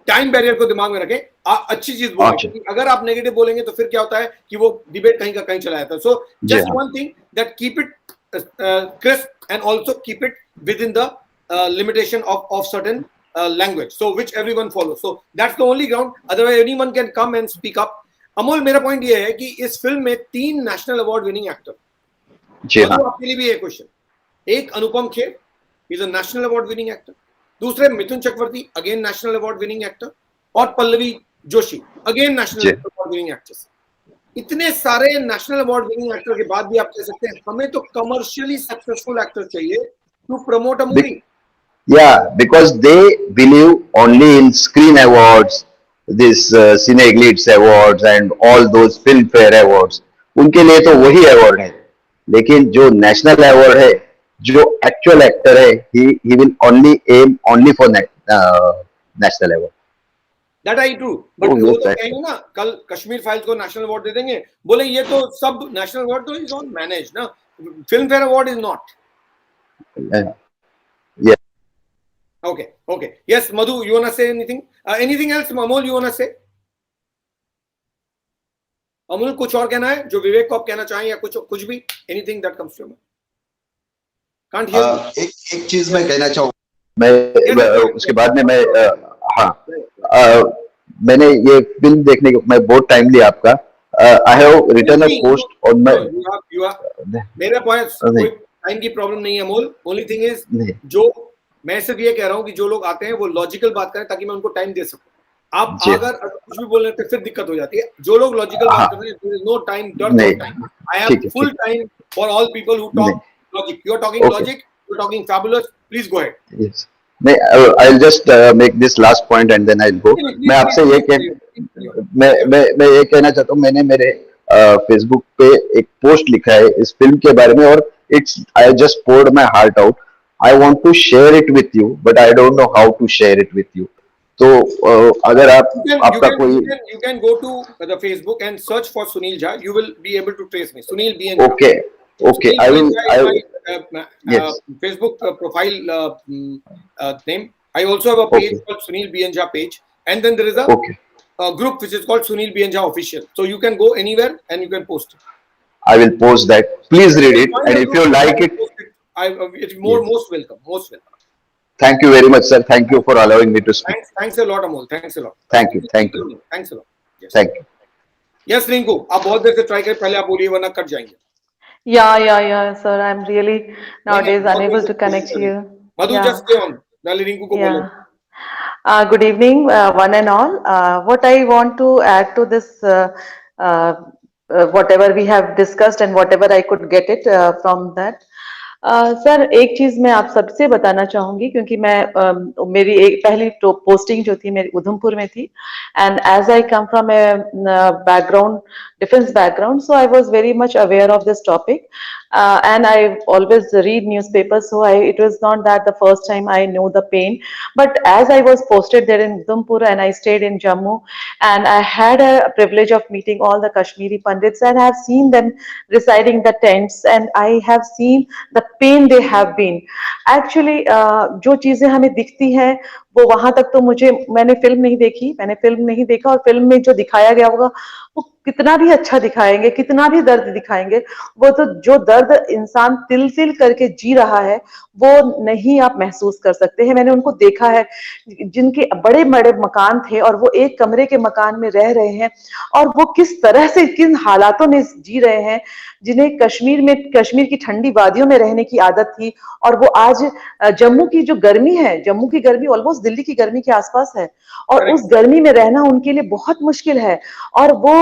टाइम बैरियर को दिमाग में रखें. अच्छी चीज बोलेंगे, अगर आप नेगेटिव बोलेंगे तो फिर क्या होता है कि वो डिबेट कहीं का कहीं चला जाता है. So just one thing that keep it crisp and also keep it with in the limitation of certain language, so which everyone follows. So that's the only ground. Otherwise anyone can come and speak up. Amol, मेरा पॉइंट ये है कि इस फिल्म में 3 नेशनल अवार्ड विनिंग एक्टर. जी हाँ. आपके लिए भी एक क्वेश्चन. एक Anupam Kher, he is a national award winning actor. दूसरे Mithun Chakraborty, again national award winning actor, और Pallavi Joshi, again national award winning actress. इतने सारे नेशनल अवार्ड विनिंग एक्टर के बाद भी आप कह सकते हैं हमें तो कमर्शियली सक्सेसफुल एक्टर चाहिए to promote a movie. Yeah, because they believe only in screen awards, this Cine Glitz awards and all those Filmfare awards. उनके लिए तो वही अवार्ड है, लेकिन जो नेशनल अवार्ड है, जो एक्चुअल एक्टर है, he will only aim only for national award. That I true, but वो तो कहेंगे ना कल कश्मीर फाइल्स को नेशनल अवार्ड दे देंगे, बोले ये तो सब नेशनल अवार्ड तो इज ऑन मैनेज ना, film fair award is not. Okay, okay. Yes, Madhu, you wanna say anything? Anything else, Amol, you wanna say? Amol कुछ और कहना है जो विवेक को आप कहना चाहें, या कुछ भी, anything that comes to you? Can't hear you. एक चीज मैं कहना चाहूँ, मैं उसके बाद में मैं मैंने ये फिल्म देखने के मैं बहुत टाइम लिया आपका। I have written a post on my, मेरा पॉइंट कोई टाइम की प्रॉब्लम नहीं है अमोल, ओनली थिंग इज जो मैं सिर्फ ये कह रहा हूँ कि जो लोग आते हैं वो लॉजिकल बात करें ताकि मैं उनको टाइम दे सकूं। आप अगर कुछ भी बोल रहे हैं तो फिर दिक्कत हो जाती है। जो लोग लॉजिकल बात कर रहे हैं, there is no time, time. I have full time for all people who talk logic. You are talking logic, you are talking fabulous, please go ahead. Yes, I will just make this last point and then I will go. मैं आपसे ये कहना चाहता हूँ, मैंने मेरे फेसबुक पे एक पोस्ट लिखा है इस फिल्म के बारे में, और it's I just poured my heart out. I want to share it with you, but I don't know how to share it with you. तो अगर आप आपका कोई you can go to the Facebook and search for Sunil Jha. You will be able to trace me. Sunil B N Jha. Okay, okay. I will. Yes. Facebook profile name. I also have a page called Sunil B N Jha page, and then there is a group which is called Sunil B N Jha official. So you can go anywhere and you can post it. I will post that. Please read it, and if you like it. It's most welcome, most welcome. Thank you very much, sir. Thank you for allowing me to speak. Thanks a lot, Amol. Thanks a lot. Thank you. Thanks a lot. Yes. Thank you. Yes, Rinku, आप बहुत देर से ट्राई कर, पहले आप बोलिए वरना कट जाएंगे। Yeah, sir. I'm really nowadays unable to connect to you. Madhu, just stay on. पहले रिंकू को बोलो। Good evening, one and all. What I want to add to this, whatever we have discussed and whatever I could get it from that. Sir एक चीज मैं आप सबसे बताना चाहूंगी, क्योंकि मैं मेरी एक पहली पोस्टिंग जो थी मेरी उधमपुर में थी, and as I come from a background, defence background, so I was very much aware of this topic, and I always read newspapers, so it was not that the first time I knew the pain, but as I was posted there in Udhampur and I stayed in Jammu, and I had a privilege of meeting all the Kashmiri Pandits, and I have seen them residing the tents, and I have seen the pain they have been actually। जो चीजें हमें दिखती हैं वो वहां तक तो मैंने फिल्म नहीं देखी, मैंने फिल्म नहीं देखा, और फिल्म में जो दिखाया गया होगा वो कितना भी अच्छा दिखाएंगे, कितना भी दर्द दिखाएंगे, वो तो जो दर्द इंसान तिल तिल करके जी रहा है वो नहीं आप महसूस कर सकते हैं। मैंने उनको देखा है जिनके बड़े बड़े मकान थे और वो एक कमरे के मकान में रह रहे हैं, और वो किस तरह से किन हालातों में जी रहे हैं, जिन्हें कश्मीर की ठंडी वादियों में रहने की आदत थी, और वो आज जम्मू की जो गर्मी है, जम्मू की गर्मी ऑलमोस्ट दिल्ली की गर्मी के आसपास है, और उस गर्मी में रहना उनके लिए बहुत मुश्किल है, और वो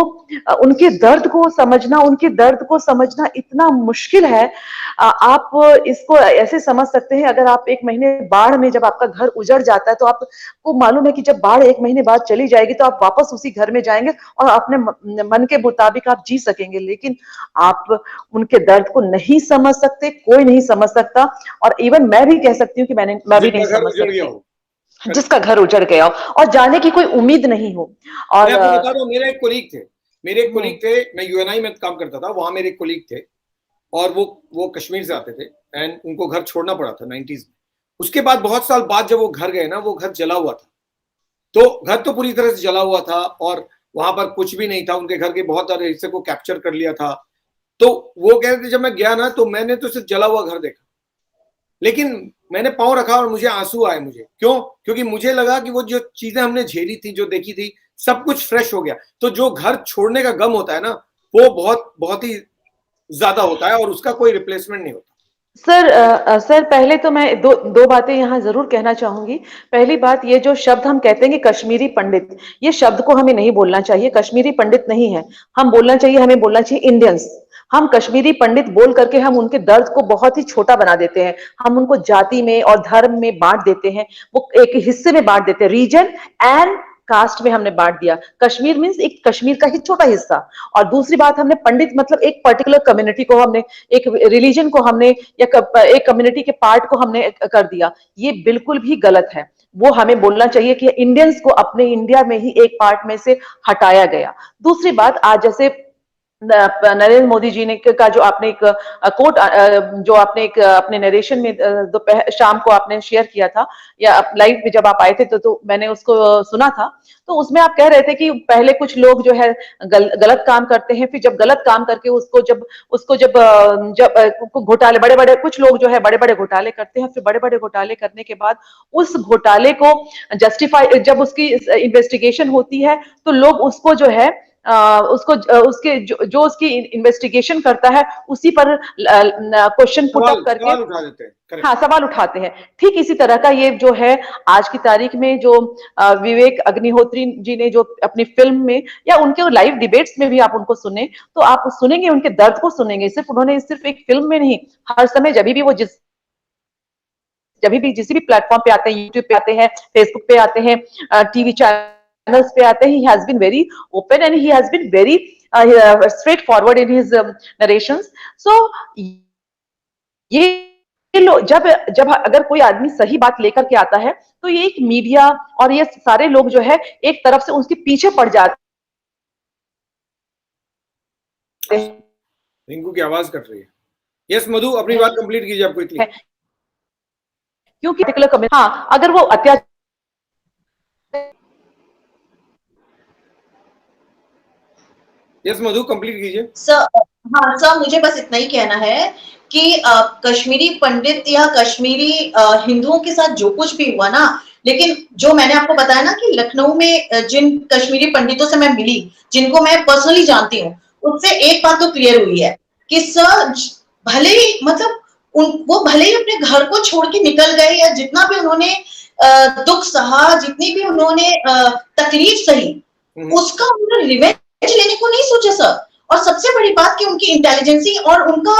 उनके दर्द को समझना इतना मुश्किल है। आप इसको ऐसे समझ सकते हैं, अगर आप एक महीने बाढ़ में जब आपका घर उजड़ जाता है तो आपको मालूम है कि जब बाढ़ एक महीने बाद चली जाएगी तो आप वापस उसी घर में जाएंगे और अपने मन के मुताबिक आप जी सकेंगे, लेकिन आप उनके दर्द को नहीं समझ सकते, कोई नहीं समझ सकता। और इवन मैं भी कह सकती हूँ कि मैं भी नहीं समझ सकती, जिसका घर उजड़ गया हो और जाने की कोई उम्मीद नहीं हो। और मैं आपको बता दूं, मेरे एक कोलीग थे, मैं यूएनआई में काम करता था, वहां मेरे कोलीग थे, और वो कश्मीर से आते थे, एंड उनको घर छोड़ना पड़ा था 90s में। उसके बाद बहुत साल बाद जब वो घर गए ना, वो घर जला हुआ था, तो घर तो पूरी तरह से जला हुआ था और वहां पर कुछ भी नहीं था, उनके घर के बहुत सारे हिस्से को कैप्चर कर लिया था। तो वो कह रहे थे जब मैं गया ना तो मैंने तो सिर्फ जला हुआ घर देखा, लेकिन मैंने पांव रखा और मुझे आंसू आए। मुझे क्योंकि मुझे लगा कि वो जो चीजें हमने झेली थी, जो देखी थी, सब कुछ फ्रेश हो गया। तो जो घर छोड़ने का गम होता है ना, वो बहुत बहुत ही ज्यादा होता है और उसका कोई रिप्लेसमेंट नहीं होता। सर पहले तो मैं दो बातें यहाँ जरूर कहना चाहूंगी। पहली बात, ये जो शब्द हम कहते हैं कि कश्मीरी पंडित, ये शब्द को हमें नहीं बोलना चाहिए। कश्मीरी पंडित नहीं है, हमें बोलना चाहिए इंडियंस। हम कश्मीरी पंडित बोल करके हम उनके दर्द को बहुत ही छोटा बना देते हैं। हम उनको जाति में और धर्म में बांट देते हैं, वो एक हिस्से में बांट देते हैं, रीजन एंड कास्ट में हमने बांट दिया। कश्मीर मीन्स एक कश्मीर का ही छोटा हिस्सा। और दूसरी बात, हमने पंडित मतलब एक पर्टिकुलर कम्युनिटी को हमने, एक रिलीजन को हमने, या एक कम्युनिटी के पार्ट को हमने कर दिया। ये बिल्कुल भी गलत है। वो हमें बोलना चाहिए कि इंडियंस को अपने इंडिया में ही एक पार्ट में से हटाया गया। दूसरी बात, आज जैसे नरेंद्र मोदी जी ने का जो आपने एक कोट, जो आपने एक अपने नरेशन में दोपहर शाम को आपने शेयर किया था, या लाइव में जब आप आए थे तो मैंने उसको सुना था। तो उसमें आप कह रहे थे कि पहले कुछ लोग जो है गलत काम करते हैं, फिर जब गलत काम करके जब घोटाले, बड़े बड़े कुछ लोग जो है बड़े बड़े घोटाले करते हैं, फिर बड़े बड़े घोटाले करने के बाद उस घोटाले को जस्टिफाई, जब उसकी इन्वेस्टिगेशन होती है तो लोग उसको जो है उसके जो उसकी इन्वेस्टिगेशन करता है उसी पर क्वेश्चन पुट अप करके सवाल उठा देते हैं। हाँ, सवाल उठाते हैं। ठीक इसी तरह का ये जो है आज की तारीख में जो विवेक अग्निहोत्री जी ने जो अपनी फिल्म में या उनके लाइव डिबेट्स में भी आप उनको सुने तो आप सुनेंगे, उनके दर्द को सुनेंगे। उन्होंने सिर्फ एक फिल्म में नहीं, हर समय जब भी वो जिस भी प्लेटफॉर्म पे आते हैं, यूट्यूब पे आते हैं, फेसबुक पे आते हैं, टीवी चैनल्स पे आते हैं, he has been very open and he has been very straightforward in his narrations. So ये जब जब अगर कोई आदमी सही बात लेकर के आता है तो ये एक मीडिया और ये सारे लोग जो है एक तरफ से उसके पीछे पड़ जाते हैं। रिंकू की आवाज कट रही है। यस मधु, अपनी बात कंप्लीट कीजिए आप क्विकली। क्योंकि पर्टिकुलर हाँ, अगर वो अत्याचार, यस मधु, कंप्लीट कीजिए। सर, हाँ सर, मुझे बस इतना ही कहना है कि कश्मीरी पंडित या कश्मीरी हिंदुओं के साथ जो कुछ भी हुआ ना, लेकिन जो मैंने आपको बताया ना कि लखनऊ में जिन कश्मीरी पंडितों से मैं मिली, जिनको मैं पर्सनली जानती हूँ, उससे एक बात तो क्लियर हुई है कि सर भले ही मतलब वो भले ही अपने घर को छोड़ के निकल गए, या जितना भी उन्होंने दुख सहा, जितनी भी उन्होंने तकलीफ सही, उसका उन्होंने रिवेंज लेने को नहीं सोचा सर। और सबसे बड़ी बात कि उनकी इंटेलिजेंसी और उनका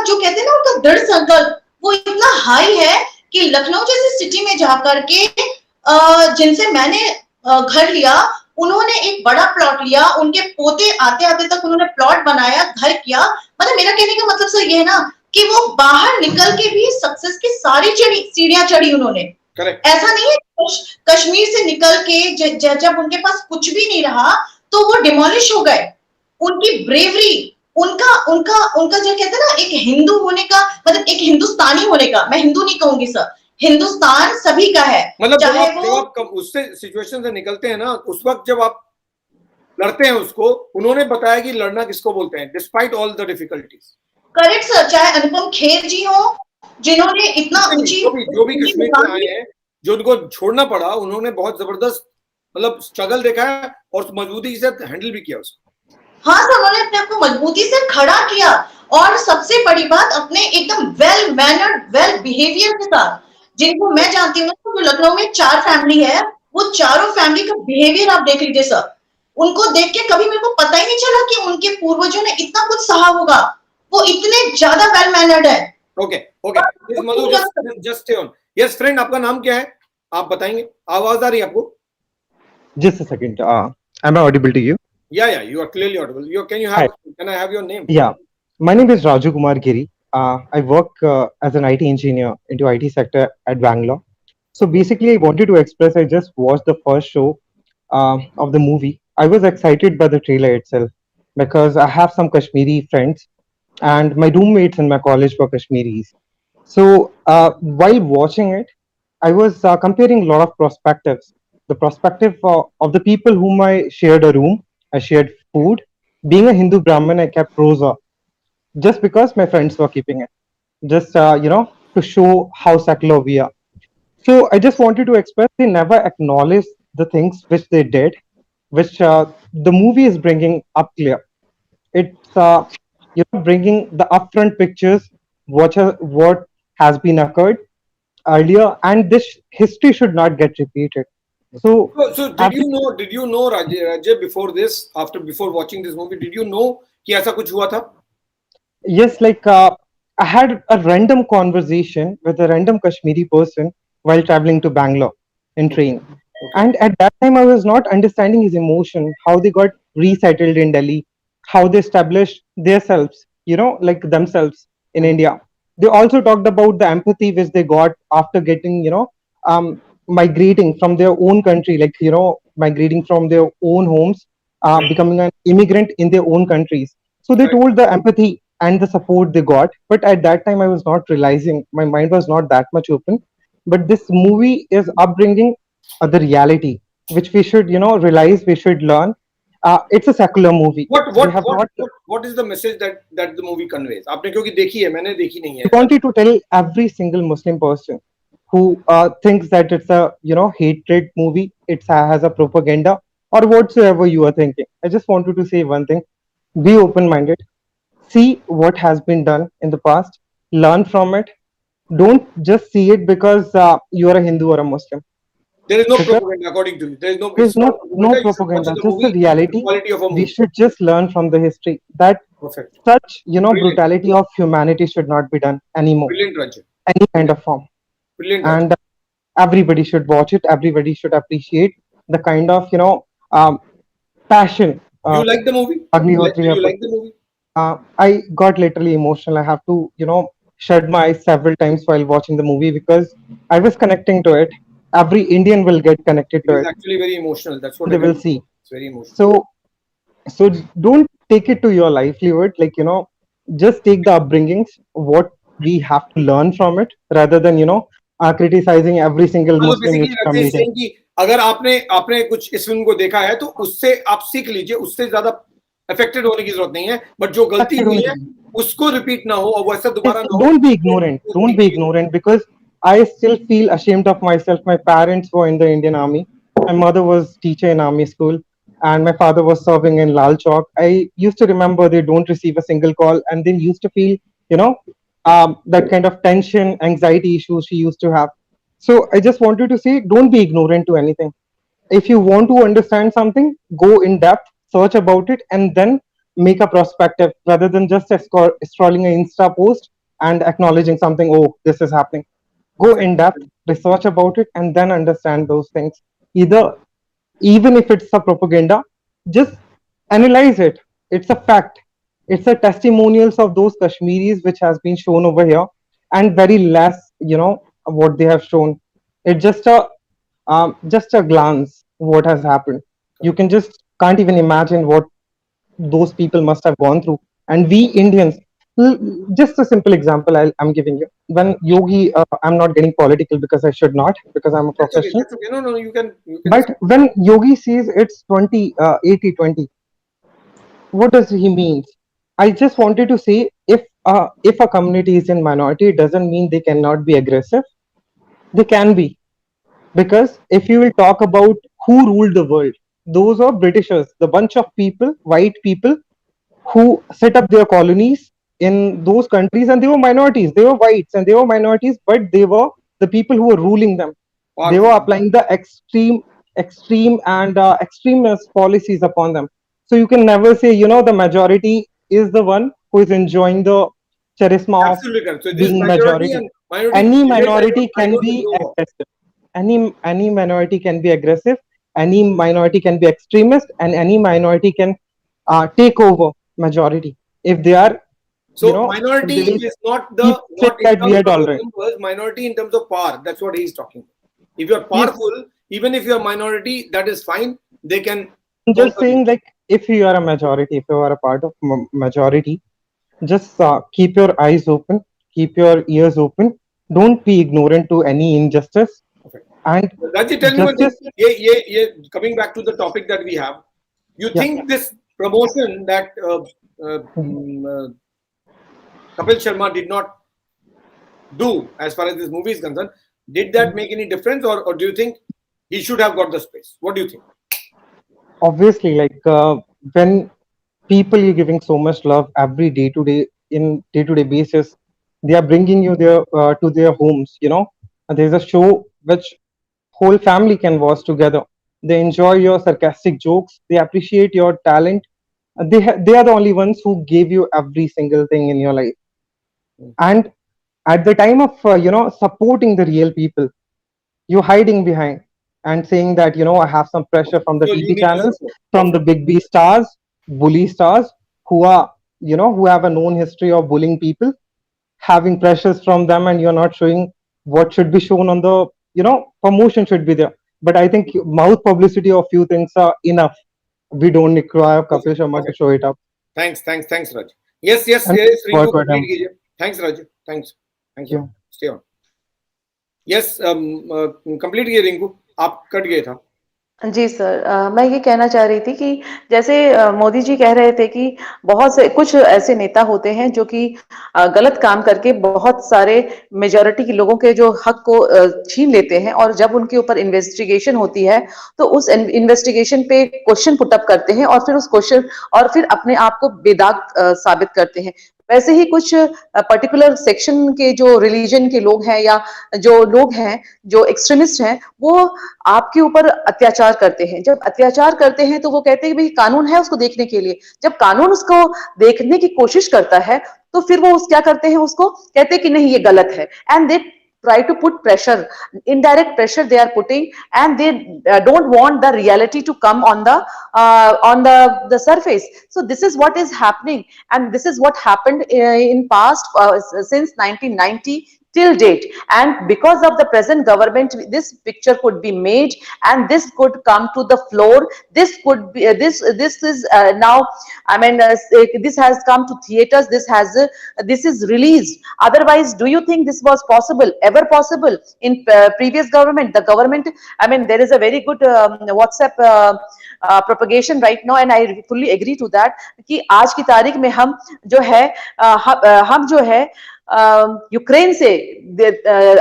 जो कहते हैं ना, उनका दृढ़ संकल्प वो इतना हाई है कि लखनऊ जैसी सिटी में जाकर के जिनसे मैंने घर लिया, उन्होंने एक बड़ा प्लॉट लिया, उनके पोते आते आते तक उन्होंने प्लॉट बनाया, घर किया। मतलब मेरा कहने का मतलब सर ये है ना कि वो बाहर निकल के भी सक्सेस की सारी सीढ़ियां चढ़ी उन्होंने। Correct. ऐसा नहीं है कश्मीर से निकल के जब उनके पास कुछ भी नहीं रहा तो वो डिमोलिश हो गए। उनकी ब्रेवरी, उनका जो कहते हैं ना, एक हिंदू होने का मतलब एक हिंदुस्तानी होने का, मैं हिंदू नहीं कहूंगी सर, हिंदुस्तान सभी का है। मतलब जब आप उससे सिचुएशन से निकलते हैं ना, उस वक्त जब आप लड़ते हैं उसको, उन्होंने बताया कि लड़ना किसको बोलते हैं, despite all the difficulties. Correct sir, चाहे अनुपम खेर जी हो जिन्होंने इतना ऊंची, जो भी कश्मीर से आए हैं, जो उनको छोड़ना पड़ा, उन्होंने बहुत जबरदस्त मतलब स्ट्रगल देखा है और मजबूती से हैंडल भी किया उसको। हाँ सर, उन्होंने अपने आप को मजबूती से खड़ा किया, और सबसे बड़ी बात अपने एकदम वेल मैनर्ड, वेल बिहेवियर के साथ, जिनको मैं जानती हूँ तो लखनऊ में 4 फैमिली है, वो चारों फैमिली का बिहेवियर आप देख लीजिए सर। उनको देख के कभी मेरे को पता ही नहीं चला कि उनके पूर्वजों ने इतना कुछ सहा होगा, वो इतने ज्यादा वेल मैनर्ड है। Okay Madhu, just stay on. Yes friend, आपका नाम क्या है, आप बताएंगे? आवाज आ रही है आपको? Just a second. Am I audible to you? Yeah, you are clearly audible. Can I have your name? Yeah, my name is Raju Kumar Giri. I work as an IT engineer into IT sector at Bangalore. So basically, I wanted to express, I just watched the first show of the movie. I was excited by the trailer itself because I have some Kashmiri friends and my roommates in my college were Kashmiris. So while watching it, I was comparing a lot of perspectives. The perspective of the people whom I shared a room, I shared food. Being a Hindu Brahmin, I kept rosa just because my friends were keeping it. Just, to show how secular we are. So I just wanted to express they never acknowledge the things which they did, which the movie is bringing up clear. It's, bringing the upfront pictures what has been occurred earlier, and this history should not get repeated. So So did you know Rajay before this, before watching this movie, did you know कि ऐसा कुछ हुआ था? yes, like I had a random conversation with a random Kashmiri person while traveling to Bangalore in train. Okay. And at that time, I was not understanding his emotion, how they got resettled in Delhi, how they established themselves, like themselves in India. They also talked about the empathy which they got after getting, migrating from their own country, like, migrating from their own homes, becoming an immigrant in their own countries. So they Right. told the empathy and the support they got. But at that time, I was not realizing, my mind was not that much open. But this movie is upbringing the reality, which we should, realize, we should learn. It's a secular movie. They have not What is the message that the movie conveys? आपने क्योंकि देखी है, मैंने देखी नहीं है. wanted to tell every single Muslim person who thinks that it's a hatred movie, it has a propaganda or whatsoever you are thinking. I just wanted to say one thing: be open-minded, see what has been done in the past, learn from it. Don't just see it because you are a Hindu or a Muslim. There is no Because propaganda according to you. There is no. there's It's not no propaganda. You should watch propaganda, the just the movie. The reality. quality of a We movie. should just learn from the history that Perfect. such Brilliant. brutality of humanity should not be done anymore, Brilliant, Rajay. any kind of form. Brilliant, Rajay. And everybody should watch it, everybody should appreciate the kind of passion You like the movie? Agnihotri Did have you put. like the movie? I got literally emotional. I have to shut my eyes several times while watching the movie because I was connecting to it. Every Indian will get connected It to is it. actually very emotional. That's what They will everyone- see. It's very emotional. So don't take it to your livelihood, like just take the upbringings, what we have to learn from it, rather than criticizing every single मतलब Muslim you basically come Rajni meeting. Singh की अगर आपने आपने कुछ इस फिल्म को देखा है तो उससे आप सीख लीजिए, उससे ज्यादा अफेक्टेड होने की जरूरत नहीं है, बट जो गलती Affected हुई होने है की- उसको रिपीट ना हो और वैसा दोबारा ना हो. Don't be ignorant. Don't be ignorant because I still feel ashamed of myself. My parents were in the Indian Army. My mother was teacher in army school, and my father was serving in Lal Chowk. I used to remember they don't receive a single call, and then used to feel, that kind of tension, anxiety issues she used to have. So I just wanted to say, don't be ignorant to anything. If you want to understand something, go in depth, search about it, and then make a perspective rather than just scrolling an Insta post and acknowledging something. Oh, this is happening. Go in depth, research about it, and then understand those things. Either, even if it's a propaganda, just analyze it. It's a fact. It's a testimonials of those Kashmiris which has been shown over here, and very less, what they have shown. It's just a glance what has happened. You can just can't even imagine what those people must have gone through. And we Indians, just a simple example I'm giving you. When Yogi, I'm not getting political because I should not, because I'm a That's okay. professional. That's okay. No, you can. But when Yogi says it's 20, 80, 20, what does he mean? I just wanted to say if a community is in minority, it doesn't mean they cannot be aggressive. They can be. Because if you will talk about who ruled the world, those are Britishers, the bunch of people, white people, who set up their colonies in those countries, and they were minorities. They were whites and they were minorities, but they were the people who were ruling them. They were applying the extreme and extremist policies upon them. So you can never say, the majority is the one who is enjoying the charisma of Absolutely correct. So this being majority majority. and minority. Any debate, minority I can don't be know about. aggressive. Any minority can be aggressive. Any minority can be extremist, and any minority can take over majority if they are. So minority they will is not keep the saying not in that we terms are of tolerant. numbers, minority in terms of power. That's what he's talking. If you're powerful, even if you're minority, that is fine. They can. I'm just saying, like, if you are a majority, if you are a part of majority, just keep your eyes open, keep your ears open. Don't be ignorant to any injustice. Okay. And Rajit, tell me one thing. justice. Coming back to the topic that we have, you Yeah. think this promotion that Kapil Sharma did not do as far as this movie is concerned, did that make any difference, or do you think he should have got the space? What do you think? Obviously, like when people you're giving so much love every day to day basis, They are bringing you there to their homes. There's a show which whole family can watch together. They enjoy your sarcastic jokes. They appreciate your talent. They are the only ones who gave you every single thing in your life. And at the time of supporting the real people, you're hiding behind and saying that I have some pressure from the So you TV need to channels, support. from the big B stars, bully stars, who are who have a known history of bullying people, having pressures from them, and you're not showing what should be shown on the promotion should be there. But I think mouth publicity of few things are enough. We don't require Kapil Sharma to show it up. Thanks, Raj. Yes, And Rinku, what complete कीजिए. Thanks, Raj. Thanks. Yeah. Stay on. Yes, complete कीजिए रिंकू. आप कट गए था. जी सर, मैं ये कहना चाह रही थी कि जैसे मोदी जी कह रहे थे कि बहुत से कुछ ऐसे नेता होते हैं जो कि गलत काम करके बहुत सारे मेजॉरिटी के लोगों के जो हक को छीन लेते हैं, और जब उनके ऊपर इन्वेस्टिगेशन होती है तो उस इन्वेस्टिगेशन पे क्वेश्चन पुट अप करते हैं और फिर उस क्वेश्चन और फिर अपने आप को बेदाग साबित करते हैं। वैसे ही कुछ पर्टिकुलर सेक्शन के जो रिलीजन के लोग हैं या जो लोग हैं जो एक्सट्रीमिस्ट हैं, वो आपके ऊपर अत्याचार करते हैं। जब अत्याचार करते हैं तो वो कहते हैं कि भाई कानून है उसको देखने के लिए। जब कानून उसको देखने की कोशिश करता है तो फिर वो क्या करते हैं, उसको कहते हैं कि नहीं ये गलत है, and they try to put pressure, indirect pressure they are putting, and they don't want the reality to come on the surface. So this is what is happening, and this is what happened in past since 1990 till date, and because of the present government this picture could be made and this could come to the floor. This could be this is now, I mean, this has come to theaters, this is released. Otherwise, do you think this was possible, ever possible in previous government? The government, I mean, there is a very good WhatsApp propagation right now, and I fully agree to that कि आज की तारीख में हम जो है हम जो है यूक्रेन से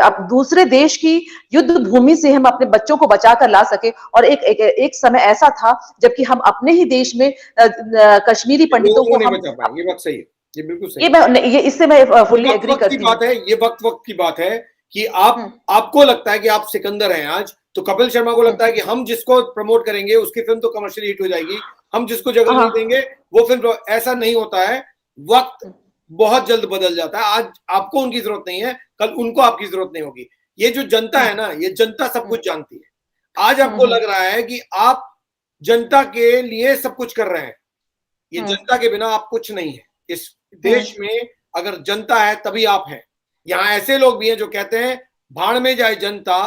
अब दूसरे देश की युद्ध भूमि से हम अपने बच्चों को बचा कर ला सके। और एक समय ऐसा था जबकि हम अपने ही देश में कश्मीरी पंडितों को हम, बचा पाए। ये बात सही है, ये बिल्कुल सही ये इससे मैं फुल्ली एग्री करती हूँ। ये वक्त की बात है कि आपको लगता है कि आप सिकंदर हैं आज, तो कपिल शर्मा को लगता है कि हम जिसको प्रमोट करेंगे उसकी फिल्म तो कमर्शियल हिट हो जाएगी, हम जिसको जगह नहीं देंगे वो फिल्म। ऐसा नहीं होता है, वक्त बहुत जल्द बदल जाता है। आज आपको उनकी जरूरत नहीं है, कल उनको आपकी जरूरत नहीं होगी। ये जो जनता है ना, ये जनता सब कुछ जानती है। आज आपको लग रहा है कि आप जनता के लिए सब कुछ कर रहे हैं, ये जनता के बिना आप कुछ नहीं है। इस देश में अगर जनता है तभी आप हैं। यहाँ ऐसे लोग भी हैं जो कहते हैं भाड़ में जाए जनता,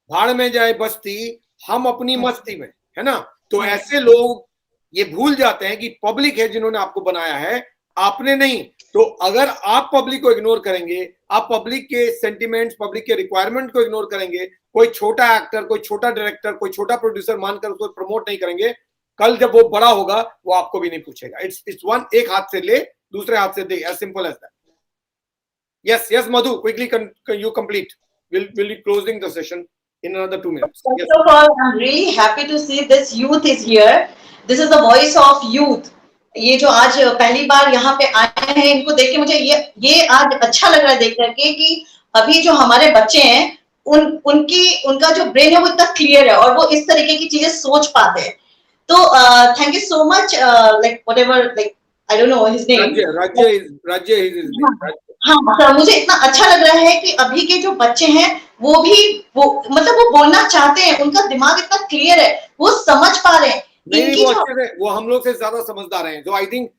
भाड़ में जाए बस्ती, हम अपनी मस्ती में, है ना। तो ऐसे लोग ये भूल जाते हैं कि पब्लिक है जिन्होंने आपको बनाया है, आपने नहीं। तो अगर आप पब्लिक को इग्नोर करेंगे, आप पब्लिक के सेंटिमेंट्स, पब्लिक के रिक्वायरमेंट को इग्नोर करेंगे, कोई छोटा एक्टर, कोई छोटा डायरेक्टर, कोई छोटा प्रोड्यूसर मानकर उसको प्रमोट नहीं करेंगे, कल जब वो बड़ा होगा वो आपको भी नहीं पूछेगा। इट्स वन, एक हाथ से ले दूसरे हाथ से दे, as simple as that. yes Madhu, quickly you complete. We'll be closing the session in another 2 minutes. First of all, I'm really happy to see this youth is here. This is the voice of youth. ये जो आज पहली बार यहाँ पे आए हैं, इनको देख के मुझे ये आज अच्छा लग रहा है देख करके कि अभी जो हमारे बच्चे हैं उनका जो ब्रेन है वो इतना क्लियर है और वो इस तरीके की चीजें सोच पाते हैं। तो thank you so much, like whatever, like I don't know his name, राज्य is his name. हाँ सर, मुझे इतना अच्छा लग रहा है कि अभी के जो बच्चे हैं वो मतलब वो बोलना चाहते हैं, उनका दिमाग इतना क्लियर है, वो समझ पा रहे हैं। नहीं, वो हम लोग से ज्यादा समझदार हैं। जो आई थिंक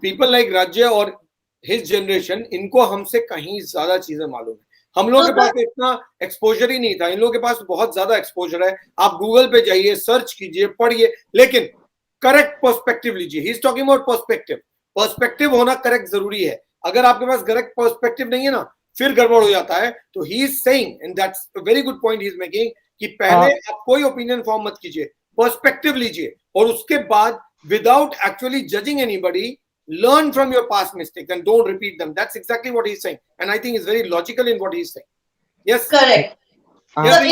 पीपल लाइक राज्य और हिज जनरेशन, इनको हमसे कहीं ज्यादा चीजें मालूम है। हम लोगों के पास इतना एक्सपोजर ही नहीं था, इन लोगों के पास बहुत ज्यादा एक्सपोजर है। आप गूगल पे जाइए, सर्च कीजिए, पढ़िए, लेकिन करेक्ट पर्सपेक्टिव लीजिए। He is talking about perspective होना करेक्ट जरूरी है। अगर आपके पास करेक्ट पर्सपेक्टिव नहीं है ना, फिर गड़बड़ हो जाता है। तो he is saying, and that's a very good point he is making, कि पहले आप कोई ओपिनियन फॉर्म मत कीजिए, पर्सपेक्टिव लीजिए, और उसके बाद without actually judging anybody, learn from your past mistakes and don't repeat them. That's exactly what he's saying, and I think it's very logical in what he's saying. Yes, correct. Sorry,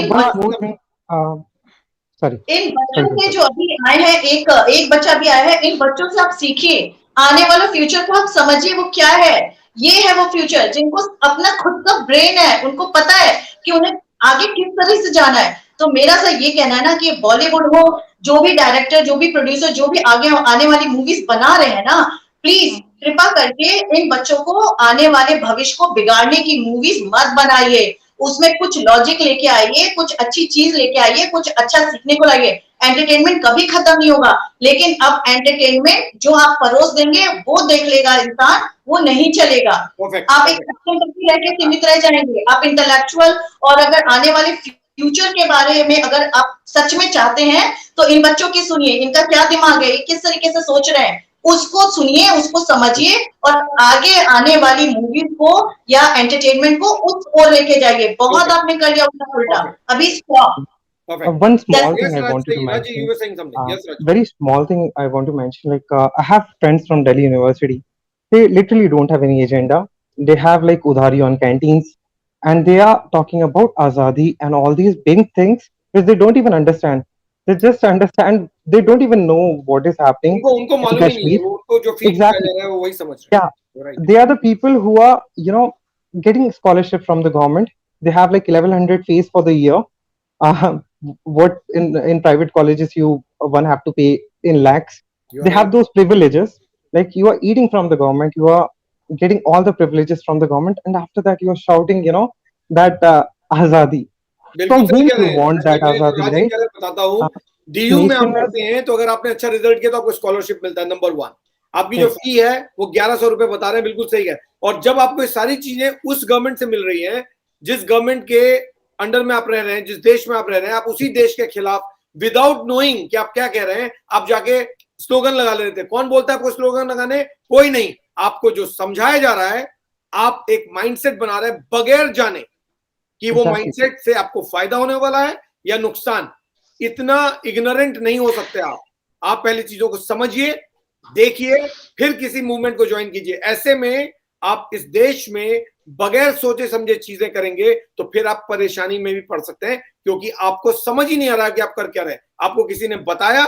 इन बच्चों से जो अभी आए हैं, एक बच्चा भी आया है, इन बच्चों से आप सीखिए, आने वाला फ्यूचर को आप समझिए वो क्या है। ये है वो फ्यूचर जिनको अपना खुद का ब्रेन है, उनको पता है कि उन्हें आगे किस तरह से जाना है। तो मेरा सर ये कहना है ना कि बॉलीवुड हो, जो भी डायरेक्टर, जो भी प्रोड्यूसर, जो भी आगे आने वाली मूवीज बना रहे हैं ना, प्लीज कृपा करके इन बच्चों को आने वाले भविष्य को बिगाड़ने की मूवीज मत बनाइए। उसमें कुछ लॉजिक लेके आइए, कुछ अच्छी चीज लेके आइए, कुछ अच्छा सीखने को लाइए। एंटरटेनमेंट कभी खत्म नहीं होगा, लेकिन अब एंटरटेनमेंट जो आप परोस देंगे वो देख लेगा इंसान, वो नहीं चलेगा। Perfect. आप एक सेक्शन तक ही रह के सीमित रह जाएंगे। आप इंटेलेक्चुअल और अगर आने वाले फ्यूचर के बारे में अगर आप सच में चाहते हैं तो इन बच्चों की सुनिए, इनका क्या दिमाग है, ये किस तरीके से सोच रहे हैं, उसको सुनिए, उसको समझिए और आगे आने वाली मूवीज को या एंटरटेनमेंट को उस ओर लेके जाइए। बहुत आपने कर लिया उसका उल्टा, अभी stop. Perfect. One small Yes, thing I Raj, wanted to Raji, mention. you were saying something. Yes, Raj. Very small thing I want to mention. Like I have friends from Delhi University. They literally don't have any agenda. They have like udhari on canteens, and they are talking about azadi and all these big things which they don't even understand. They just understand. They don't even know what is happening उनको उनको in मालूम ही नहीं है, Kashmir. वो उनको जो फील किया Exactly. जा रहा है वो वही समझ रहे Yeah, हैं. Right. they are the people who are, getting scholarship from the government. They have like 1100 fees for the year. What in private colleges you one have to pay in lakhs. You They are have right. those privileges. Like you are eating from the government, you are getting all the privileges from the government, and after that you are shouting, that azadi. बिल्कुल From सही whom कह रहे you हैं। want that मैं तो azadi, राज right? एक कह बताता हूँ, Uh, डीयू में आप nation पढ़ते हैं तो अगर आपने अच्छा रिजल्ट किया तो आपको स्कॉलरशिप मिलता है, नंबर 1। आपकी जो Yes. फी है वो 1100 रुपए बता रहे हैं, बिल्कुल सही है। और जब आपको ये सारी चीजें उस गवर्नमेंट से मिल रही हैं जिस गवर्नमेंट के अंडर में आप रह रहे हैं, जिस देश में आप रह रहे हैं, आप उसी देश के खिलाफ विदाउट नोइंग कि आप क्या कह रहे हैं आप जाके स्लोगन लगा लेते हैं। कौन बोलता है आपको स्लोगन लगाने? कोई नहीं। आपको जो समझाया जा रहा है, आप एक माइंडसेट बना रहे हैं बगैर जाने कि वो Exactly. माइंडसेट से आपको फायदा होने वाला है या नुकसान। इतना इग्नोरेंट नहीं हो सकते आप पहले चीजों को समझिए, देखिए, फिर किसी मूवमेंट को ज्वाइन कीजिए। ऐसे में आप इस देश में बगैर सोचे समझे चीजें करेंगे तो फिर आप परेशानी में भी पड़ सकते हैं, क्योंकि आपको समझ ही नहीं आ रहा कि आप कर क्या रहे हैं। आपको किसी ने बताया,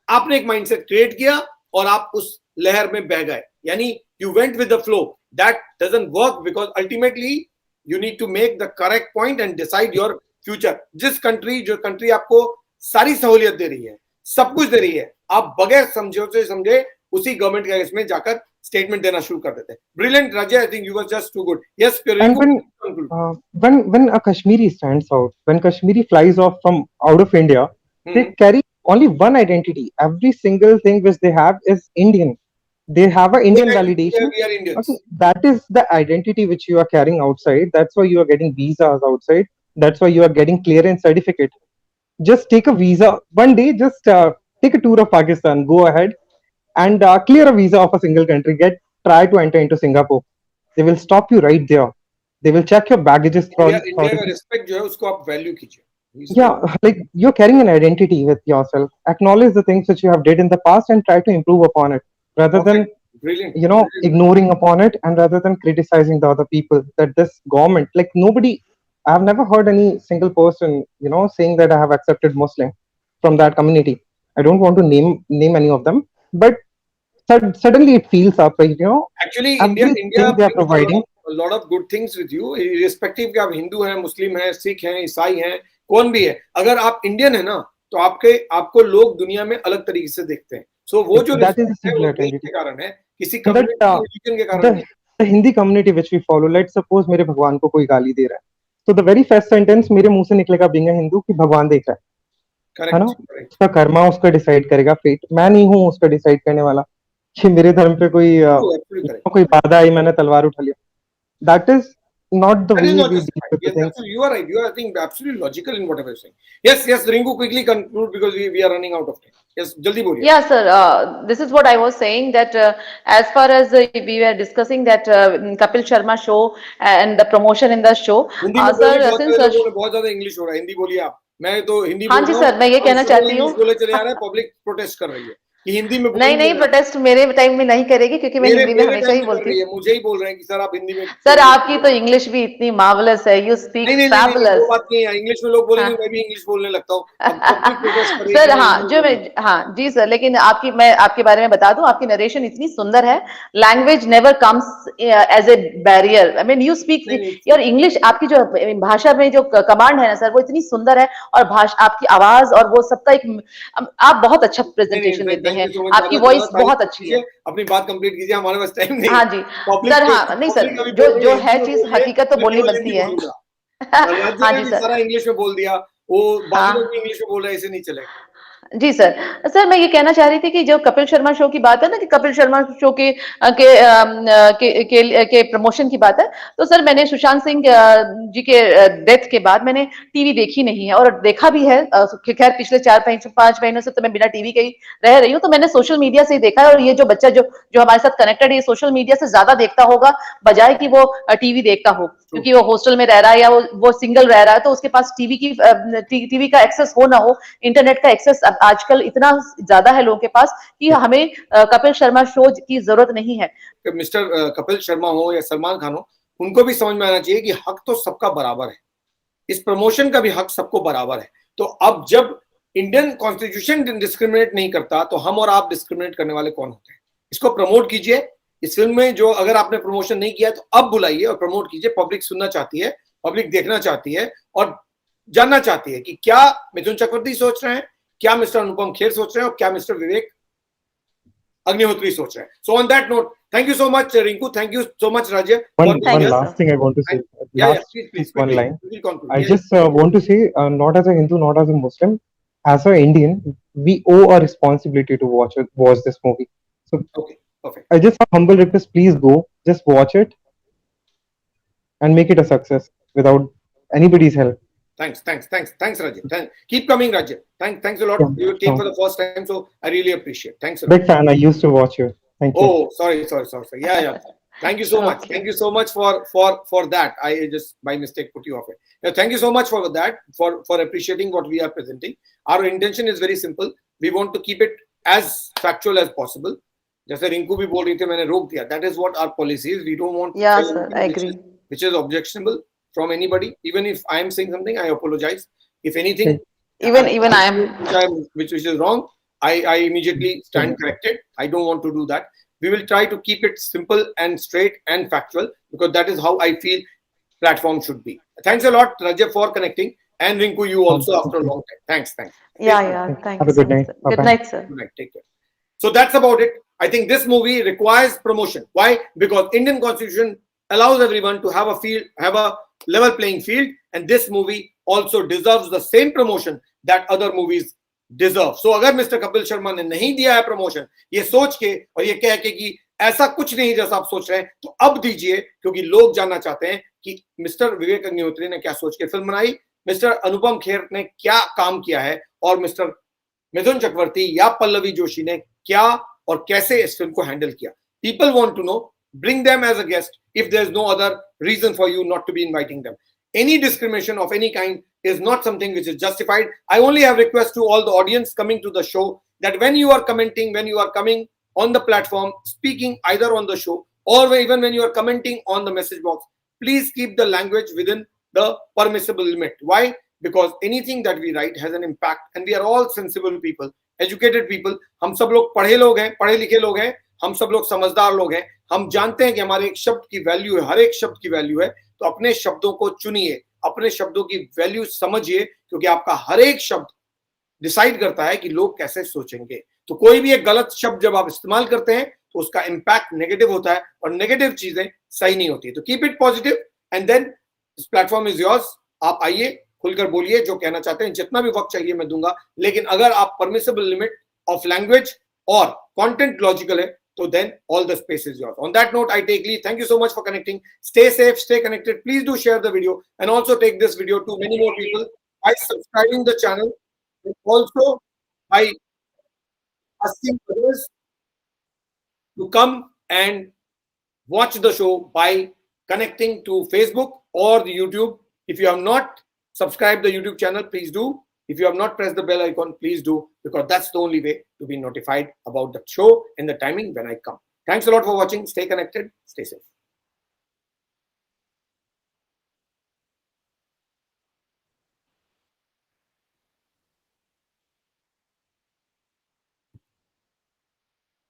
आपने एक माइंडसेट क्रिएट किया और आप उस लहर में बह गए, यानी you went with the flow. That doesn't work because ultimately you need to make the correct point and decide your future. जो कंट्री आपको सारी सहूलियत दे रही है, सब कुछ दे रही है, आप बगैर समझे उसी गवर्नमेंट के इसमें जाकर स्टेटमेंट देना शुरू कर देते हैं। Brilliant, Rajay. I think you were just too good. Yes, And when a Kashmiri stands out, when Kashmiri flies off from out of India, they carry only one identity. Every single thing which they have is Indian. They have an Indian validation. We are Indians. Okay, that is the identity which you are carrying outside. That's why you are getting visas outside. That's why you are getting clearance certificate. Just take a visa one day. Just take a tour of Pakistan. Go ahead and clear a visa of a single country. Try to enter into Singapore. They will stop you right there. They will check your baggages. India का रिस्पेक्ट जो है उसको आप वैल्यू कीजिए। Yeah, like you're carrying an identity with yourself. Acknowledge the things which you have did in the past and try to improve upon it, rather than Brilliant. ignoring upon it, and rather than criticizing the other people. That this government, like nobody, I've never heard any single person, saying that I have accepted Muslim from that community. I don't want to name any of them, but suddenly it feels up, Actually, everything India they are providing. a lot of good things with you, irrespective कि आप हिंदू हैं, मुस्लिम हैं, सिख हैं, ईसाई हैं, कौन भी है। अगर आप इंडियन है ना, तो आपको लोग दुनिया में अलग तरीके से देखते हैं। सो वो जो That is a respect है, single वो देश identity. के कारण है, किसी That, कम्युनिटी रिलीजन के कारण नहीं। the Hindi community which we follow, let's suppose मेरे भगवान को कोई गाली दे रहा है, तो the very first sentence मेरे मुंह से निकलेगा being a Hindu कि भगवान देख रहा है ना? Correct. उसका कर्मा उसका डिसाइड करेगा, फेट मैं नहीं हूँ उसका डिसाइड करने वाला कि मेरे धर्म पे कोई बाधा आई, मैंने तलवार उठा लिया। That is not the That way is not we just deal right. with the Yes, things. absolutely. You are right. You are, I think, absolutely logical in whatever you're saying. Yes, Ringu, quickly conclude because we are running out of time. Yes, jaldi boliye. Yeah, sir. This is what I was saying, that as far as we were discussing that Kapil Sharma show and the promotion in the show, Hindi में sir, बोलिए, since लोगों में बहुत ज्यादा इंग्लिश हो रहा है, हिंदी बोलिए आप। मैं तो हिंदी हाँ बोल जी रहा हूँ, सर, मैं ये कहना चाहती हूँ। इंग्लिश बोले चले आ रहे हैं, पब्लिक प्रोटेस्ट कर रही है। कि हिंदी में नहीं नहीं, प्रोटेस्ट मेरे टाइम में नहीं करेगी क्योंकि मैं मेरे हिंदी में मेरे हमेशा टाइम ही में कर बोलती रही हूँ। है, मुझे ही बोल रहे हैं कि सर आप हिंदी में सर आपकी तो इंग्लिश भी इतनी मार्वलस है, यू स्पीक नहीं, वो फैबुलस। बात नहीं है। इंग्लिश में लोग बोलेंगे, हाँ। मैं भी इंग्लिश बोलने लगता हूँ। अब पब्लिक प्रोटेस्ट करे सर कि मैं हाँ, हिंदी जो मैं, बोलूँ। हाँ जी सर, लेकिन आपकी, मैं आपके बारे में बता दूं, आपकी नरेशन इतनी सुंदर है, language never comes as a barrier. I mean you speak नहीं नहीं, योर इंग्लिश, आपकी जो भाषा में जो कमांड है ना सर, वो इतनी सुंदर है, और भाषा, आपकी आवाज और वो सबका एक, आप बहुत अच्छा प्रेजेंटेशन नहीं, देते थैंक हैं, यू सो मच। आपकी ज्यादा वॉइस तारीफ बहुत मत अच्छी कीजिए, है। अपनी बात कंप्लीट कीजिए, हमारे पास टाइम नहीं हाँ है। जी पब्लिक सर, तो हाँ नहीं सर, पब्लिक अभी जो बोल रही जो है हिंदी है में चीज बोलिए, हकीकत तो मैं बोलनी केवल बनती हिंदी है। बोलूंगा। और राज्य हाँ ने जी भी सर। सारा इंग्लिश में बोल दिया, वो बाकी लोग हाँ भी इंग्लिश में बोल रहे हैं, ऐसे नहीं चलेगा। जी सर। सर मैं ये कहना चाह रही थी कि जो कपिल शर्मा शो की बात है ना, कि कपिल शर्मा शो के प्रमोशन की बात है, तो सर मैंने सुशांत सिंह जी के डेथ के बाद मैंने टीवी देखी नहीं है, और देखा भी है खैर पिछले 4-5 महीनों से तो मैं बिना टीवी के ही रह रही हूँ, तो मैंने सोशल मीडिया से ही देखा है, और ये जो बच्चा जो जो हमारे साथ कनेक्टेड है, ये सोशल मीडिया से ज्यादा देखता होगा बजाय कि वो टीवी देखता हो, क्योंकि वो हॉस्टल में रह रहा है या वो सिंगल रह रहा है, तो उसके पास टीवी का एक्सेस हो ना हो, इंटरनेट का एक्सेस आजकल इतना ज्यादा है लोगों के पास कि हमें कपिल शर्मा शो की जरूरत नहीं है। कि मिस्टर कपिल शर्मा हो या सलमान खान हो, उनको भी समझ में आना चाहिए कि हक तो सबका बराबर है, इस प्रमोशन का भी हक सबको बराबर है। तो अब जब इंडियन कॉन्स्टिट्यूशन डिस्क्रिमिनेट नहीं करता, तो हम और आप डिस्क्रिमिनेट करने वाले कौन होते हैं? इसको प्रमोट कीजिए इस फिल्म में, जो अगर आपने प्रमोशन नहीं किया तो अब बुलाइए और प्रमोट कीजिए। पब्लिक सुनना चाहती है, पब्लिक देखना चाहती है, और जानना चाहती है कि क्या मिथुन चक्रवर्ती सोच रहे हैं, क्या मिस्टर अनुपम खेर सोच रहे हैं, और क्या मिस्टर विवेक अग्निहोत्री सोच रहे हैं। So on that note, thank you so much Rinku, thank you so much Rajya for being Thank One you, here. sir. last thing I want to say. Yeah, Last please, one quickly, line. conclude. I Yeah, just want to say, not as a Hindu, not as a Muslim, as an Indian, we owe a responsibility to watch this movie. So okay, perfect. I just have humble request, please go, just watch it and make it a success without anybody's help. Thanks, Rajya. Keep coming, Rajya. Thanks a lot. Yeah, You came for sure. the first time, so I really appreciate. Thanks a lot. Big fan. I used to watch you. Thank you. Oh, sorry. Yeah. Thank you so much. Okay. Thank you so much for that. I just by mistake put you off. Yeah, thank you so much for that, for appreciating what we are presenting. Our intention is very simple. We want to keep it as factual as possible. जैसे रिंकू भी बोल रही थी, मैंने रोक दिया. That is what our policy is. We don't want to Yeah, say sir, I anything agree. which is objectionable from anybody. Even if I am saying something, I apologize. If anything, Even I am. which is wrong, I immediately stand corrected. I don't want to do that. We will try to keep it simple and straight and factual, because that is how I feel platform should be. Thanks a lot, Rajab, for connecting, and Rinku, you also after a long time. Thanks. Yeah. Thank Have you a so good much, night. sir. Bye Good bye. night, sir. Good night. Take care. So that's about it. I think this movie requires promotion. Why? Because Indian Constitution allows everyone to have a level playing field, and this movie also deserves the same promotion that other movies deserve. So अगर मिस्टर कपिल शर्मा ने नहीं दिया है प्रमोशन, ये सोच के और ये कह के कि ऐसा कुछ नहीं जैसा आप सोच रहे हैं, तो अब दीजिए, क्योंकि लोग जानना चाहते हैं कि मिस्टर विवेक अग्निहोत्री ने क्या सोच के फिल्म बनाई, मिस्टर अनुपम खेर ने क्या काम किया है, और मिस्टर मिथुन चक्रवर्ती या पल्लवी जोशी ने क्या और कैसे इस फिल्म को हैंडल किया. People want to know. Bring them as a guest if there is no other reason for you not to be inviting them. Any discrimination of any kind is not something which is justified. I only have request to all the audience coming to the show that when you are commenting, when you are coming on the platform, speaking either on the show or even when you are commenting on the message box, please keep the language within the permissible limit. Why? Because anything that we write has an impact, and we are all sensible people, educated people. हम सब लोग पढ़े लोग हैं, पढ़े लिखे लोग हैं, हम सब लोग समझदार लोग हैं. हम जानते हैं कि हमारे एक शब्द की वैल्यू है, हर एक शब्द की वैल्यू है. तो अपने शब्दों को चुनिए, अपने शब्दों की वैल्यू समझिए, क्योंकि आपका हर एक शब्द डिसाइड करता है कि लोग कैसे सोचेंगे. तो कोई भी एक गलत शब्द जब आप इस्तेमाल करते हैं, तो उसका इंपैक्ट नेगेटिव होता है, और नेगेटिव चीजें सही नहीं होती. तो keep it positive, and then this platform is yours. आप आइए, खुलकर बोलिए, जो कहना चाहते हैं, जितना भी वक्त चाहिए मैं दूंगा. लेकिन अगर आप परमिसिबल लिमिट ऑफ लैंग्वेज और कंटेंट लॉजिकल है, तो then all the space is yours. On that note, I take leave. Thank you so much for connecting. Stay safe, stay connected. Please do share the video, and also take this video to many more people by subscribing the channel, and also by asking others to come and watch the show by connecting to Facebook or the YouTube. If you have not subscribed the YouTube channel, please do. If you have not pressed the bell icon, please do, because that's the only way to be notified about the show and the timing when I come. Thanks a lot for watching. Stay connected. Stay safe.